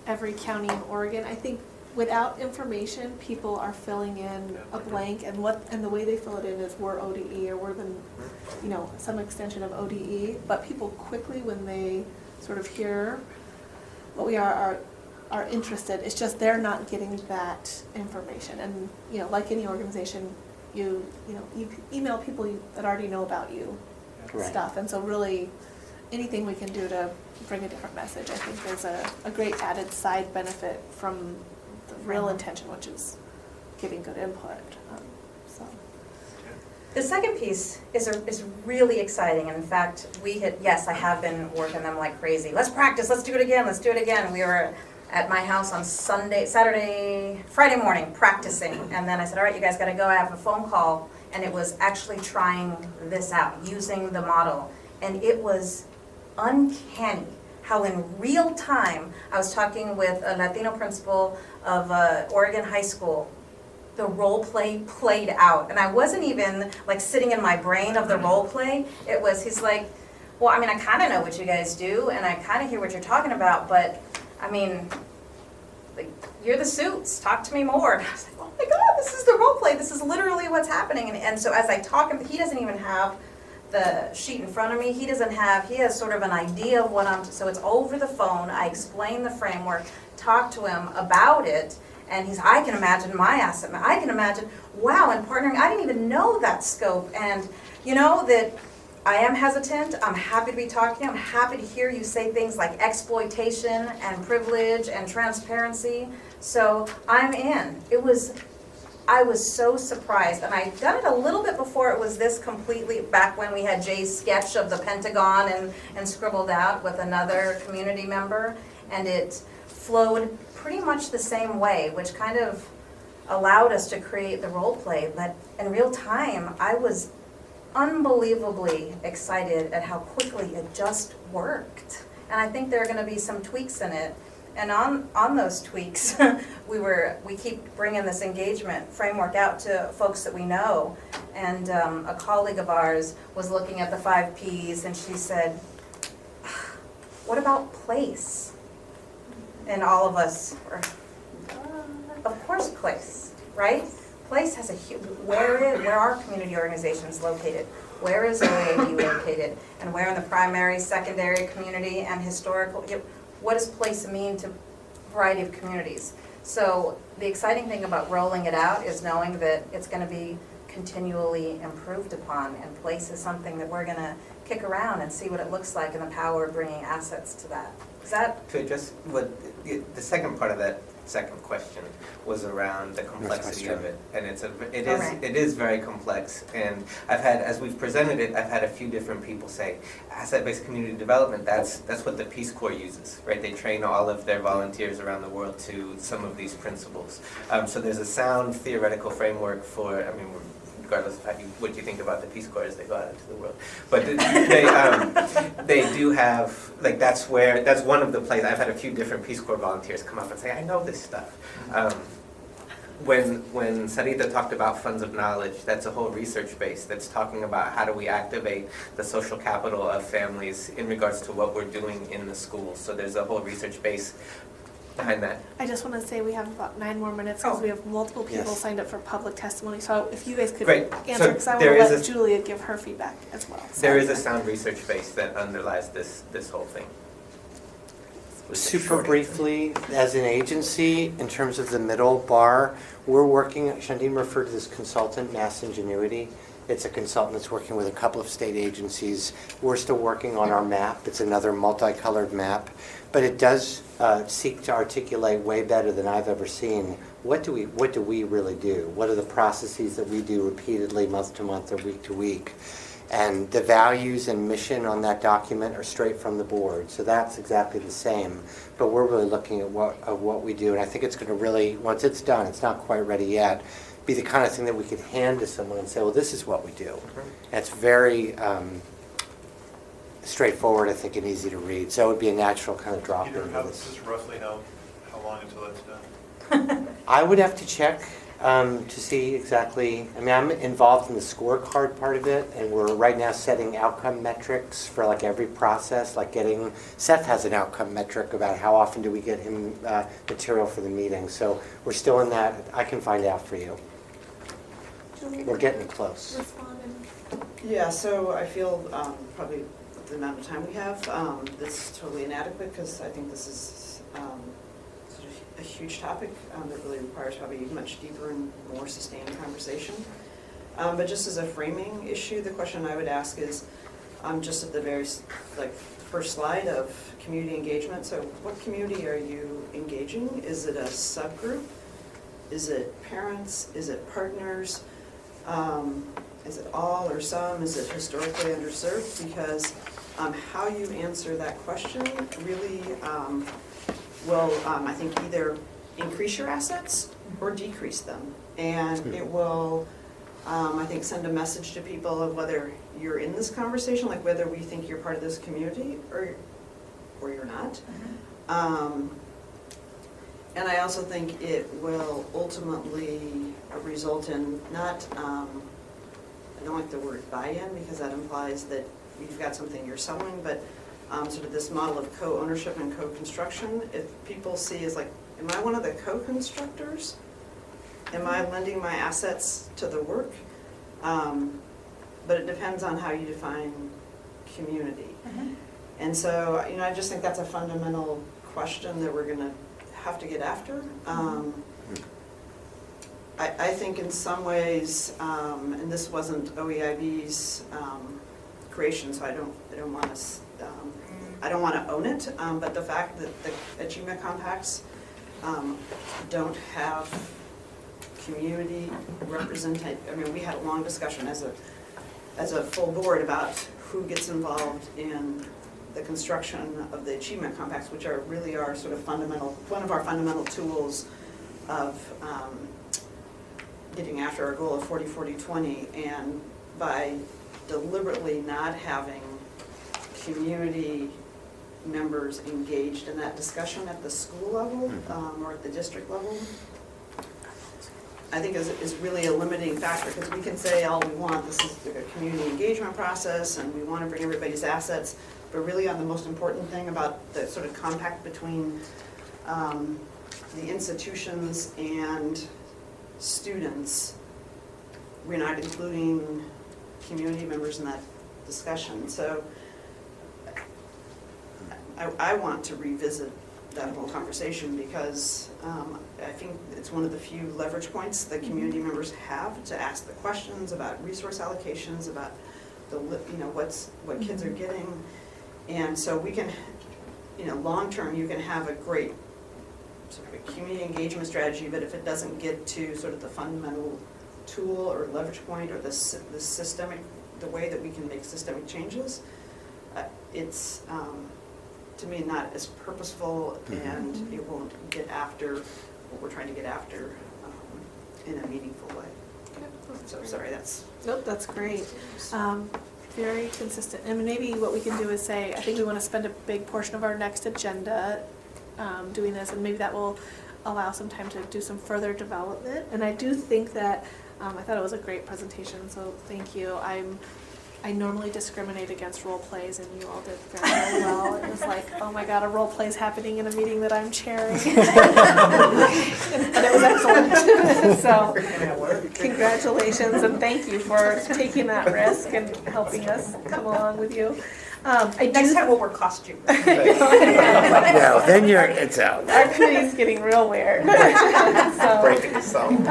every county in Oregon, I think without information, people are filling in a blank, and the way they fill it in is we're ODE or we're some extension of ODE. But people quickly, when they sort of hear what we are interested. It's just they're not getting that information, and like any organization, you email people that already know about you stuff, and so really anything we can do to bring a different message, I think is a great added side benefit from the real intention, which is getting good input. The second piece is really exciting. And in fact, I have been working them like crazy. Let's practice, let's do it again. We were at my house on Friday morning practicing. And then I said, all right, you guys gotta go. I have a phone call. And it was actually trying this out, using the model. And it was uncanny how in real time, I was talking with a Latino principal of Oregon High School. The role play played out. And I wasn't even like sitting in my brain of the role play. He's like, well, I kind of know what you guys do, and I kind of hear what you're talking about, but you're the suits, talk to me more. And I was like, oh my God, this is the role play. This is literally what's happening. And so as I talk, he doesn't even have the sheet in front of me. He has sort of an idea of so it's over the phone. I explain the framework, talk to him about it, and I can imagine my asset. I can imagine, wow, and partnering, I didn't even know that scope. And that I am hesitant. I'm happy to be talking. I'm happy to hear you say things like exploitation and privilege and transparency. So I'm in. I was so surprised, and I'd done it a little bit before it was this completely, back when we had Jay's sketch of the Pentagon and scribbled out with another community member, and it flowed pretty much the same way, which kind of allowed us to create the role play. But in real time, I was unbelievably excited at how quickly it just worked. And I think there are going to be some tweaks in it. And on those tweaks, we keep bringing this engagement framework out to folks that we know. And a colleague of ours was looking at the 5 Ps, and she said, what about place? And all of us were, of course place, right? Place has where are community organizations located? Where is OEIB located? And where in the primary, secondary, community, and historical? What does place mean to a variety of communities? So the exciting thing about rolling it out is knowing that it's going to be continually improved upon, and place is something that we're going to kick around and see what it looks like and the power of bringing assets to that. Is that? To address the second part of that, second question was around the complexity of it. And Correct. it is very complex. And I've had, as we've presented it, I've had a few different people say, asset-based community development, that's what the Peace Corps uses, right? They train all of their volunteers around the world to some of these principles. So there's a sound theoretical framework for, I mean, regardless of what you think about the Peace Corps as they go out into the world. But they do have, like, that's one of the places. I've had a few different Peace Corps volunteers come up and say, I know this stuff. When Sarita talked about funds of knowledge, that's a whole research base that's talking about how do we activate the social capital of families in regards to what we're doing in the schools. So there's a whole research base behind that. I just want to say we have about 9 more minutes because we have multiple people Yes. signed up for public testimony. So if you guys could Great. answer, So because I want there to is let a- Julia give her feedback as well. There is a sound research base that underlies this whole thing. Super briefly, as an agency, in terms of the middle bar, we're working, Shandine referred to this consultant, Mass Ingenuity. It's a consultant that's working with a couple of state agencies. We're still working on our map. It's another multicolored map. But it does seek to articulate way better than I've ever seen. What do we really do? What are the processes that we do repeatedly, month to month or week to week? And the values and mission on that document are straight from the board. So that's exactly the same. But we're really looking at what we do. And I think it's going to really, once it's done, it's not quite ready yet, be the kind of thing that we could hand to someone and say, well, this is what we do. And it's very straightforward, I think, and easy to read. So it would be a natural kind of drop Peter, into this. just roughly how long until that's done? I would have to check to see exactly. I mean, I'm involved in the scorecard part of it, and we're right now setting outcome metrics for like every process. Like Seth has an outcome metric about how often do we get him material for the meeting. So we're still in that. I can find out for you. Julia, We're getting close. respond and- Yeah, so I feel probably the amount of time we have, that's totally inadequate because I think this is sort of a huge topic that really requires probably a much deeper and more sustained conversation. But just as a framing issue, the question I would ask is just at the very first slide of community engagement. So what community are you engaging? Is it a subgroup? Is it parents? Is it partners? Is it all or some? Is it historically underserved? Because how you answer that question really will, I think, either increase your assets or decrease them. And it will, I think, send a message to people of whether you're in this conversation, like whether we think you're part of this community or you're not. And I also think it will ultimately result in not, I don't like the word buy-in because that implies that you've got something you're selling, but sort of this model of co-ownership and co-construction. If people see as like, am I one of the co-constructors? Am I lending my assets to the work? But it depends on how you define community. And so, I just think that's a fundamental question that we're going to have to get after. I think in some ways, and this wasn't OEIB's creation, so I don't want to own it. But the fact that the achievement compacts don't have community representation. I mean, we had a long discussion as a full board about who gets involved in the construction of the achievement compacts, which really are sort of one of our fundamental tools of getting after our goal of 40-40-20. And by deliberately not having community members engaged in that discussion at the school level or at the district level, I think is really a limiting factor, because we can say all we want, this is a community engagement process and we want to bring everybody's assets, but really on the most important thing about the sort of compact between the institutions and students, we're not including community members in that discussion. So I want to revisit that whole conversation because I think it's one of the few leverage points that community members have to ask the questions about resource allocations, about what kids are getting. And so we can, long term, you can have a great sort of a community engagement strategy, but if it doesn't get to sort of the fundamental tool or leverage point or the systemic, the way that we can make systemic changes, it's, to me, not as purposeful, and it won't get after what we're trying to get after in a meaningful way. So, sorry, that's... Nope, that's great. Very consistent. And maybe what we can do is say, I think we want to spend a big portion of our next agenda doing this, and maybe that will allow some time to do some further development. And I do think that, I thought it was a great presentation, so thank you. I normally discriminate against role plays, and you all did very, very well. It was like, oh my God, a role play is happening in a meeting that I'm chairing. And it was excellent. So congratulations, and thank you for taking that risk and helping us come along with you. Next time we'll wear costumes. No, then it's out. Our committee's getting real weird. So, Breaking the sound.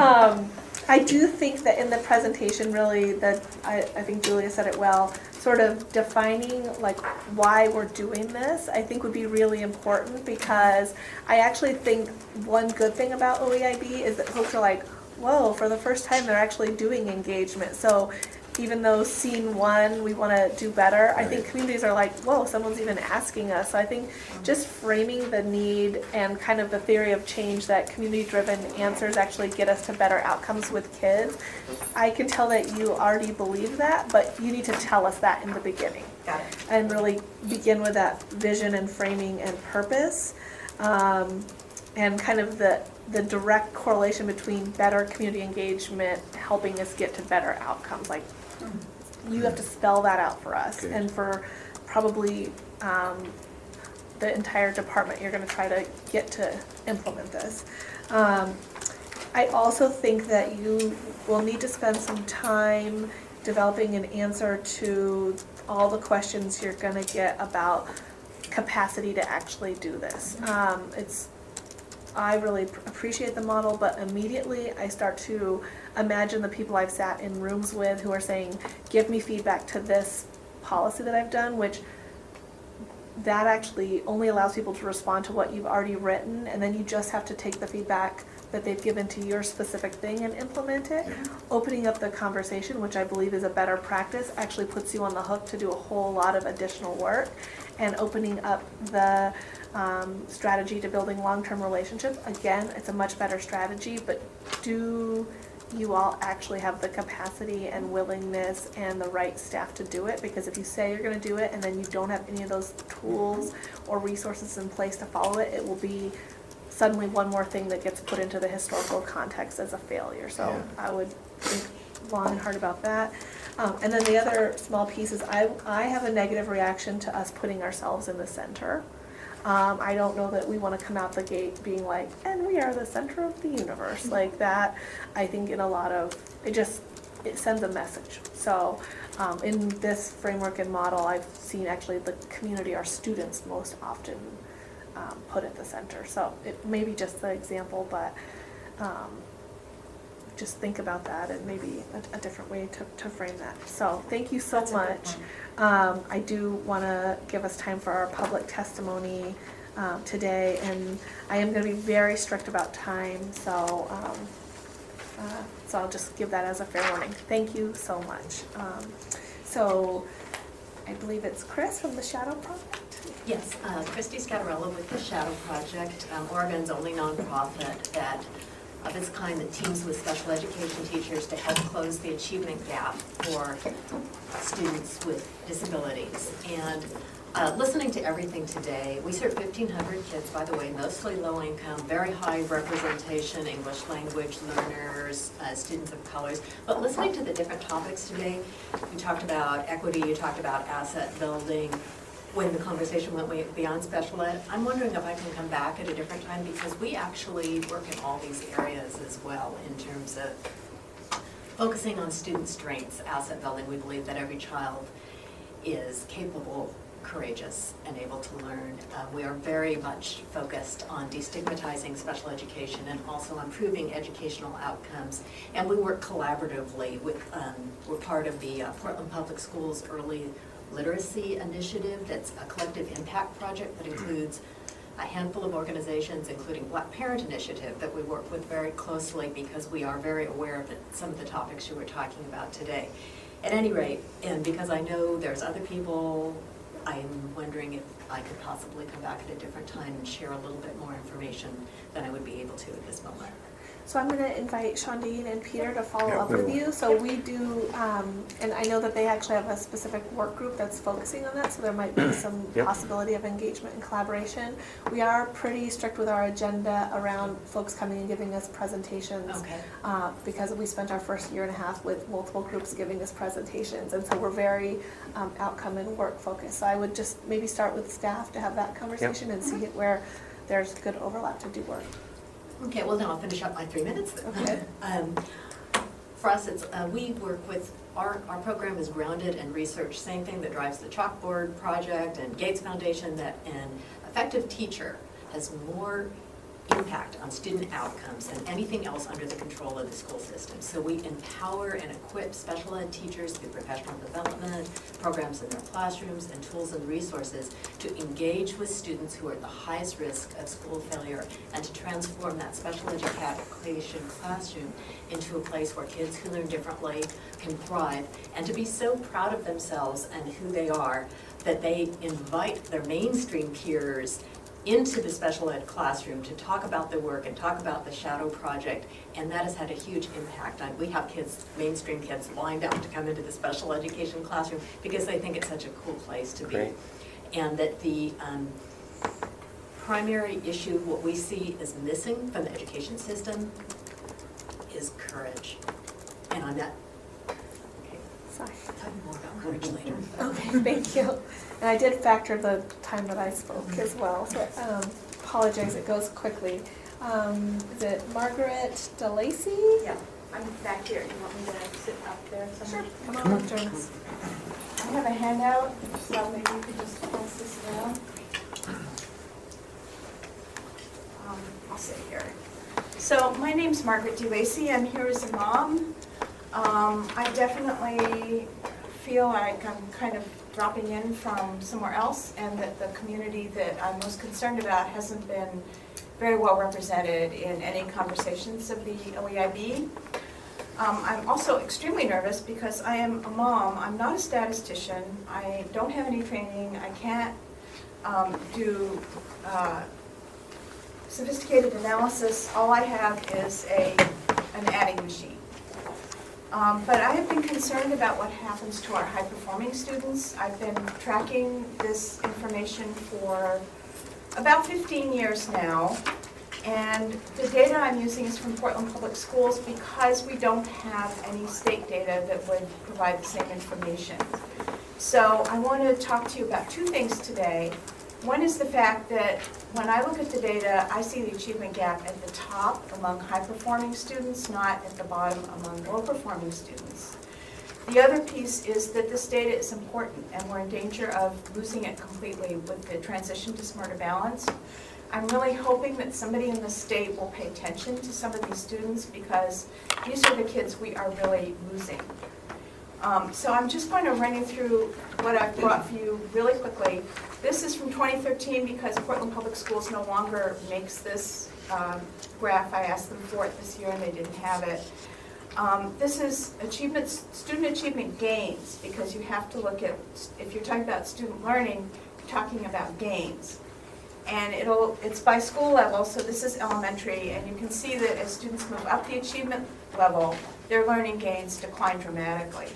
I do think that in the presentation, really, that I think Julia said it well, sort of defining like why we're doing this, I think would be really important, because I actually think one good thing about OEIB is that folks are like, whoa, for the first time they're actually doing engagement. So even though scene one, we want to do better, I think communities are like, whoa, someone's even asking us. So I think just framing the need and kind of the theory of change that community-driven answers actually get us to better outcomes with kids. I can tell that you already believe that, but you need to tell us that in the beginning. Got it. And really begin with that vision and framing and purpose, and kind of the direct correlation between better community engagement helping us get to better outcomes. Like, you have to spell that out for us. Good. And for probably the entire department, you're going to try to get to implement this. I also think that you will need to spend some time developing an answer to all the questions you're going to get about capacity to actually do this. I really appreciate the model, but immediately I start to imagine the people I've sat in rooms with who are saying, give me feedback to this policy that I've done, which that actually only allows people to respond to what you've already written, and then you just have to take the feedback that they've given to your specific thing and implement it. Opening up the conversation, which I believe is a better practice, actually puts you on the hook to do a whole lot of additional work, and opening up the strategy to building long-term relationships. Again, it's a much better strategy, but do you all actually have the capacity and willingness and the right staff to do it? Because if you say you're going to do it and then you don't have any of those tools or resources in place to follow it, it will be suddenly one more thing that gets put into the historical context as a failure. So I would think long and hard about that. And then the other small piece is I have a negative reaction to us putting ourselves in the center. I don't know that we want to come out the gate being like, and we are the center of the universe. Like that, I think in a lot of, it sends a message. So in this framework and model, I've seen actually the community, our students most often put at the center. So it may be just the example, but just think about that and maybe a different way to frame that. So thank you so much. I do want to give us time for our public testimony today, and I am going to be very strict about time, so I'll just give that as a fair warning. Thank you so much. So I believe it's Chris from the Shadow Project. Yes, Christy Scatarella with the Shadow Project, Oregon's only nonprofit that of its kind that teams with special education teachers to help close the achievement gap for students with disabilities. And listening to everything today, we serve 1,500 kids, by the way, mostly low income, very high representation, English language learners, students of colors. But listening to the different topics today, you talked about equity, you talked about asset building. When the conversation went way beyond special ed, I'm wondering if I can come back at a different time, because we actually work in all these areas as well in terms of focusing on student strengths, asset building. We believe that every child is capable, courageous, and able to learn. We are very much focused on destigmatizing special education and also improving educational outcomes. And we work collaboratively with, we're part of the Portland Public Schools Early Literacy Initiative. That's a collective impact project that includes a handful of organizations, including Black Parent Initiative, that we work with very closely because we are very aware of some of the topics you were talking about today. At any rate, and because I know there's other people, I'm wondering if I could possibly come back at a different time and share a little bit more information than I would be able to at this moment. So I'm going to invite Shondine and Peter to follow up with you. So we do, and I know that they actually have a specific work group that's focusing on that, so there might be some possibility of engagement and collaboration. We are pretty strict with our agenda around folks coming and giving us presentations, because we spent our first year and a half with multiple groups giving us presentations, and so we're very outcome and work focused. So I would just maybe start with staff to have that conversation and see where there's good overlap to do work. Okay, well then I'll finish up my 3 minutes then. Okay. For us, it's, we work with, our program is grounded in research, same thing that drives the Chalkboard Project and Gates Foundation, that an effective teacher has more impact on student outcomes than anything else under the control of the school system. So we empower and equip special ed teachers through professional development, programs in their classrooms, and tools and resources to engage with students who are at the highest risk of school failure and to transform that special education classroom into a place where kids who learn differently can thrive, and to be so proud of themselves and who they are that they invite their mainstream peers into the special ed classroom to talk about their work and talk about the Shadow Project, and that has had a huge impact on, we have kids, mainstream kids, lined up to come into the special education classroom because they think it's such a cool place to be. And that the primary issue, what we see is missing from the education system is courage. And on that, Sorry. talk more about courage later. Okay, thank you. And I did factor the time that I spoke as well, so apologize, it goes quickly. Is it Margaret DeLacy? Yeah, I'm back here. You want me to sit up there somewhere? Sure, come on, join us. I have a handout, so maybe you could just pass this around. I'll sit here. So my name's Margaret DeLacy. I'm here as a mom. I definitely feel like I'm kind of dropping in from somewhere else, and that the community that I'm most concerned about hasn't been very well represented in any conversations of the OEIB. I'm also extremely nervous because I am a mom. I'm not a statistician. I don't have any training. I can't do sophisticated analysis. All I have is an adding machine. But I have been concerned about what happens to our high-performing students. I've been tracking this information for about 15 years now, and the data I'm using is from Portland Public Schools because we don't have any state data that would provide the same information. So I want to talk to you about two things today. One is the fact that when I look at the data, I see the achievement gap at the top among high-performing students, not at the bottom among low-performing students. The other piece is that this data is important, and we're in danger of losing it completely with the transition to smarter balance. I'm really hoping that somebody in the state will pay attention to some of these students because these are the kids we are really losing. So I'm just going to run you through what I've brought for you really quickly. This is from 2013 because Portland Public Schools no longer makes this graph. I asked them for it this year and they didn't have it. This is student achievement gains, because you have to look at, if you're talking about student learning, you're talking about gains. And it's by school level, so this is elementary, and you can see that as students move up the achievement level, their learning gains decline dramatically.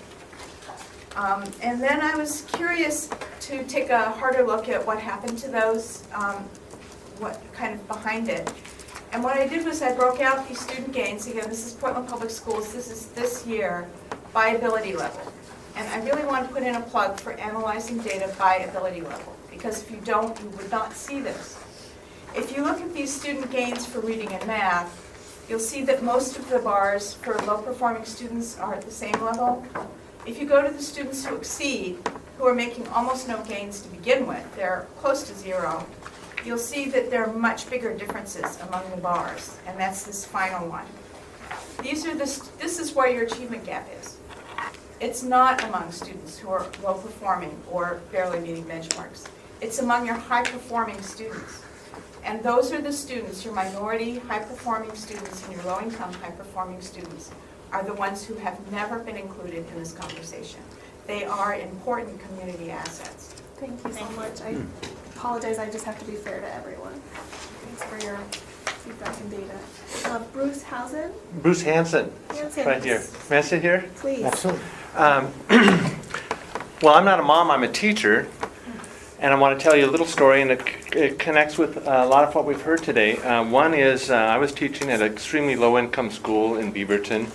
And then I was curious to take a harder look at what happened to those, what kind of behind it. And what I did was I broke out these student gains. Again, this is Portland Public Schools. This is this year by ability level. And I really want to put in a plug for analyzing data by ability level, because if you don't, you would not see this. If you look at these student gains for reading and math, you'll see that most of the bars for low-performing students are at the same level. If you go to the students who exceed, who are making almost no gains to begin with, they're close to zero, you'll see that there are much bigger differences among the bars, and that's this final one. This is where your achievement gap is. It's not among students who are low-performing or barely meeting benchmarks. It's among your high-performing students. And those are the students, your minority high-performing students and your low-income high-performing students are the ones who have never been included in this conversation. They are important community assets. Thank you so much. I apologize, I just have to be fair to everyone. Thanks for your feedback and data. Bruce Housen? Bruce Hansen, Hansen. right here. May I sit here? Please. Absolutely. Well, I'm not a mom, I'm a teacher, and I want to tell you a little story, and it connects with a lot of what we've heard today. One is I was teaching at an extremely low-income school in Beaverton,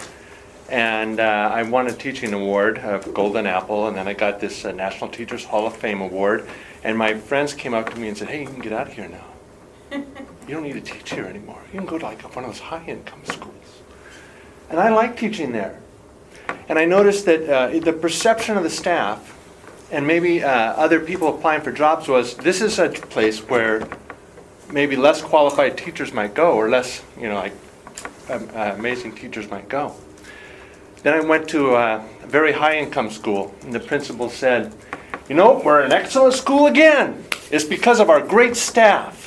and I won a teaching award, a Golden Apple, and then I got this National Teachers Hall of Fame award, and my friends came up to me and said, hey, you can get out of here now. You don't need to teach here anymore. You can go to like one of those high-income schools. And I like teaching there. And I noticed that the perception of the staff and maybe other people applying for jobs was, this is a place where maybe less qualified teachers might go, or less, like amazing teachers might go. Then I went to a very high-income school, and the principal said, we're an excellent school again. It's because of our great staff.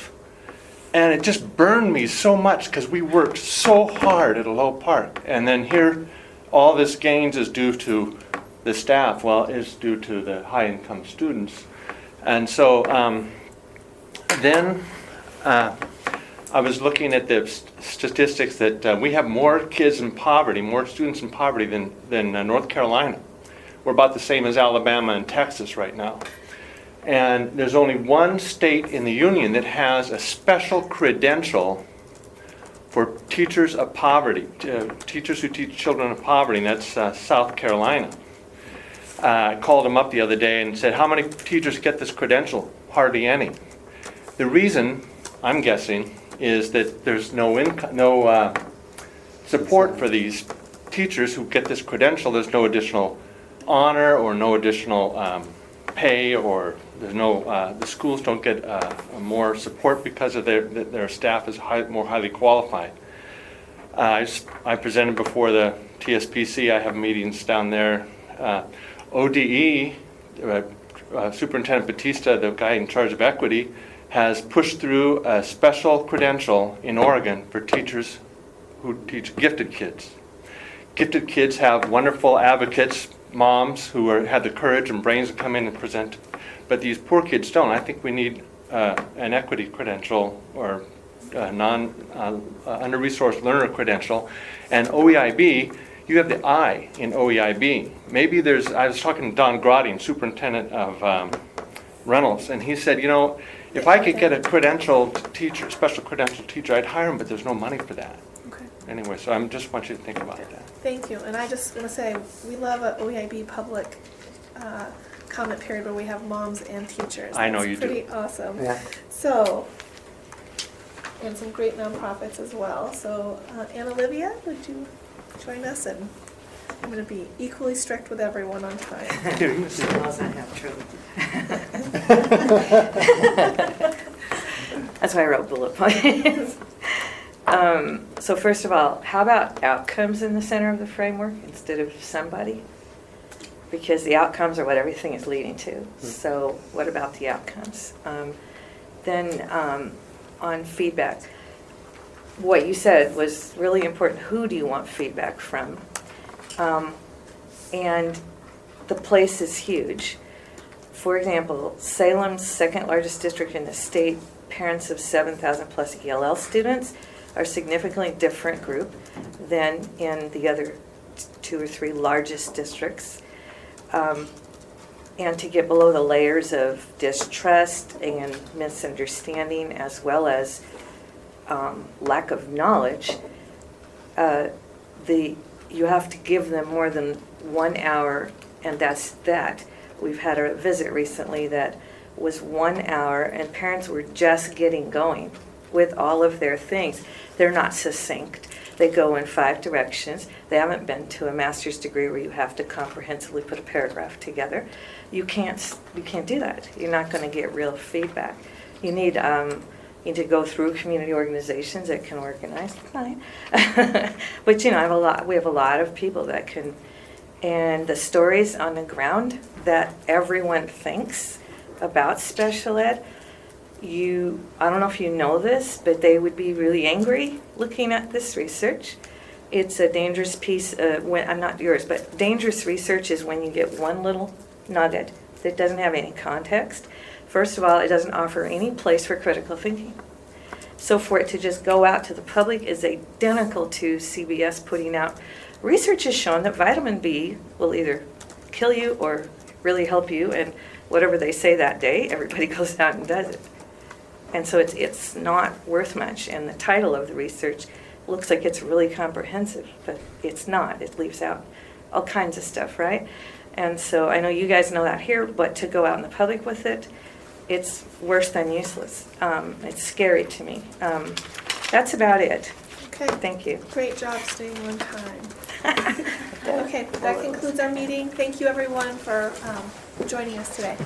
And it just burned me so much because we worked so hard at a low park. And then here, all this gains is due to the staff. Well, it's due to the high-income students. And so then I was looking at the statistics that we have more kids in poverty, more students in poverty than North Carolina. We're about the same as Alabama and Texas right now. And there's only one state in the union that has a special credential for teachers of poverty, teachers who teach children of poverty, and that's South Carolina. I called them up the other day and said, how many teachers get this credential? Hardly any. The reason, I'm guessing, is that there's no support for these teachers who get this credential. There's no additional honor or no additional pay, or there's no, the schools don't get more support because of their staff is more highly qualified. I presented before the TSPC. I have meetings down there. ODE, Superintendent Batista, the guy in charge of equity, has pushed through a special credential in Oregon for teachers who teach gifted kids. Gifted kids have wonderful advocates, moms who have the courage and brains to come in and present, but these poor kids don't. I think we need an equity credential or a under-resourced learner credential. And OEIB, you have the I in OEIB. Maybe I was talking to Don Grotting, superintendent of Reynolds, and he said, if I could get a credentialed teacher, special credentialed teacher, I'd hire him, but there's no money for that. Okay. Anyway, so I just want you to think about that. Thank you. And I just want to say, we love an OEIB public comment period where we have moms and teachers. I know you do. Pretty awesome. Yeah. So, and some great nonprofits as well. So, Anna Olivia, would you join us? And I'm going to be equally strict with everyone on time. As well as I have true. That's why I wrote bullet points. So first of all, how about outcomes in the center of the framework instead of somebody? Because the outcomes are what everything is leading to. So what about the outcomes? Then on feedback, what you said was really important. Who do you want feedback from? And the place is huge. For example, Salem's second largest district in the state, parents of 7,000 plus ELL students are a significantly different group than in the other 2 or 3 largest districts. And to get below the layers of distrust and misunderstanding as well as lack of knowledge, you have to give them more than 1 hour, and that's that. We've had a visit recently that was 1 hour, and parents were just getting going with all of their things. They're not succinct. They go in 5 directions. They haven't been to a master's degree where you have to comprehensively put a paragraph together. You can't do that. You're not going to get real feedback. You need to go through community organizations that can organize. Fine. But we have a lot of people that can, and the stories on the ground that everyone thinks about special ed, I don't know if you know this, but they would be really angry looking at this research. It's a dangerous piece, not yours, but dangerous research is when you get one little nugget that doesn't have any context. First of all, it doesn't offer any place for critical thinking. So for it to just go out to the public is identical to CBS putting out. Research has shown that vitamin B will either kill you or really help you, and whatever they say that day, everybody goes out and does it. And so it's not worth much. And the title of the research looks like it's really comprehensive, but it's not. It leaves out all kinds of stuff, right? And so I know you guys know that here, but to go out in the public with it, it's worse than useless. It's scary to me. That's about it. Okay. Thank you. Great job staying on time. Okay, that concludes our meeting. Thank you everyone for joining us today.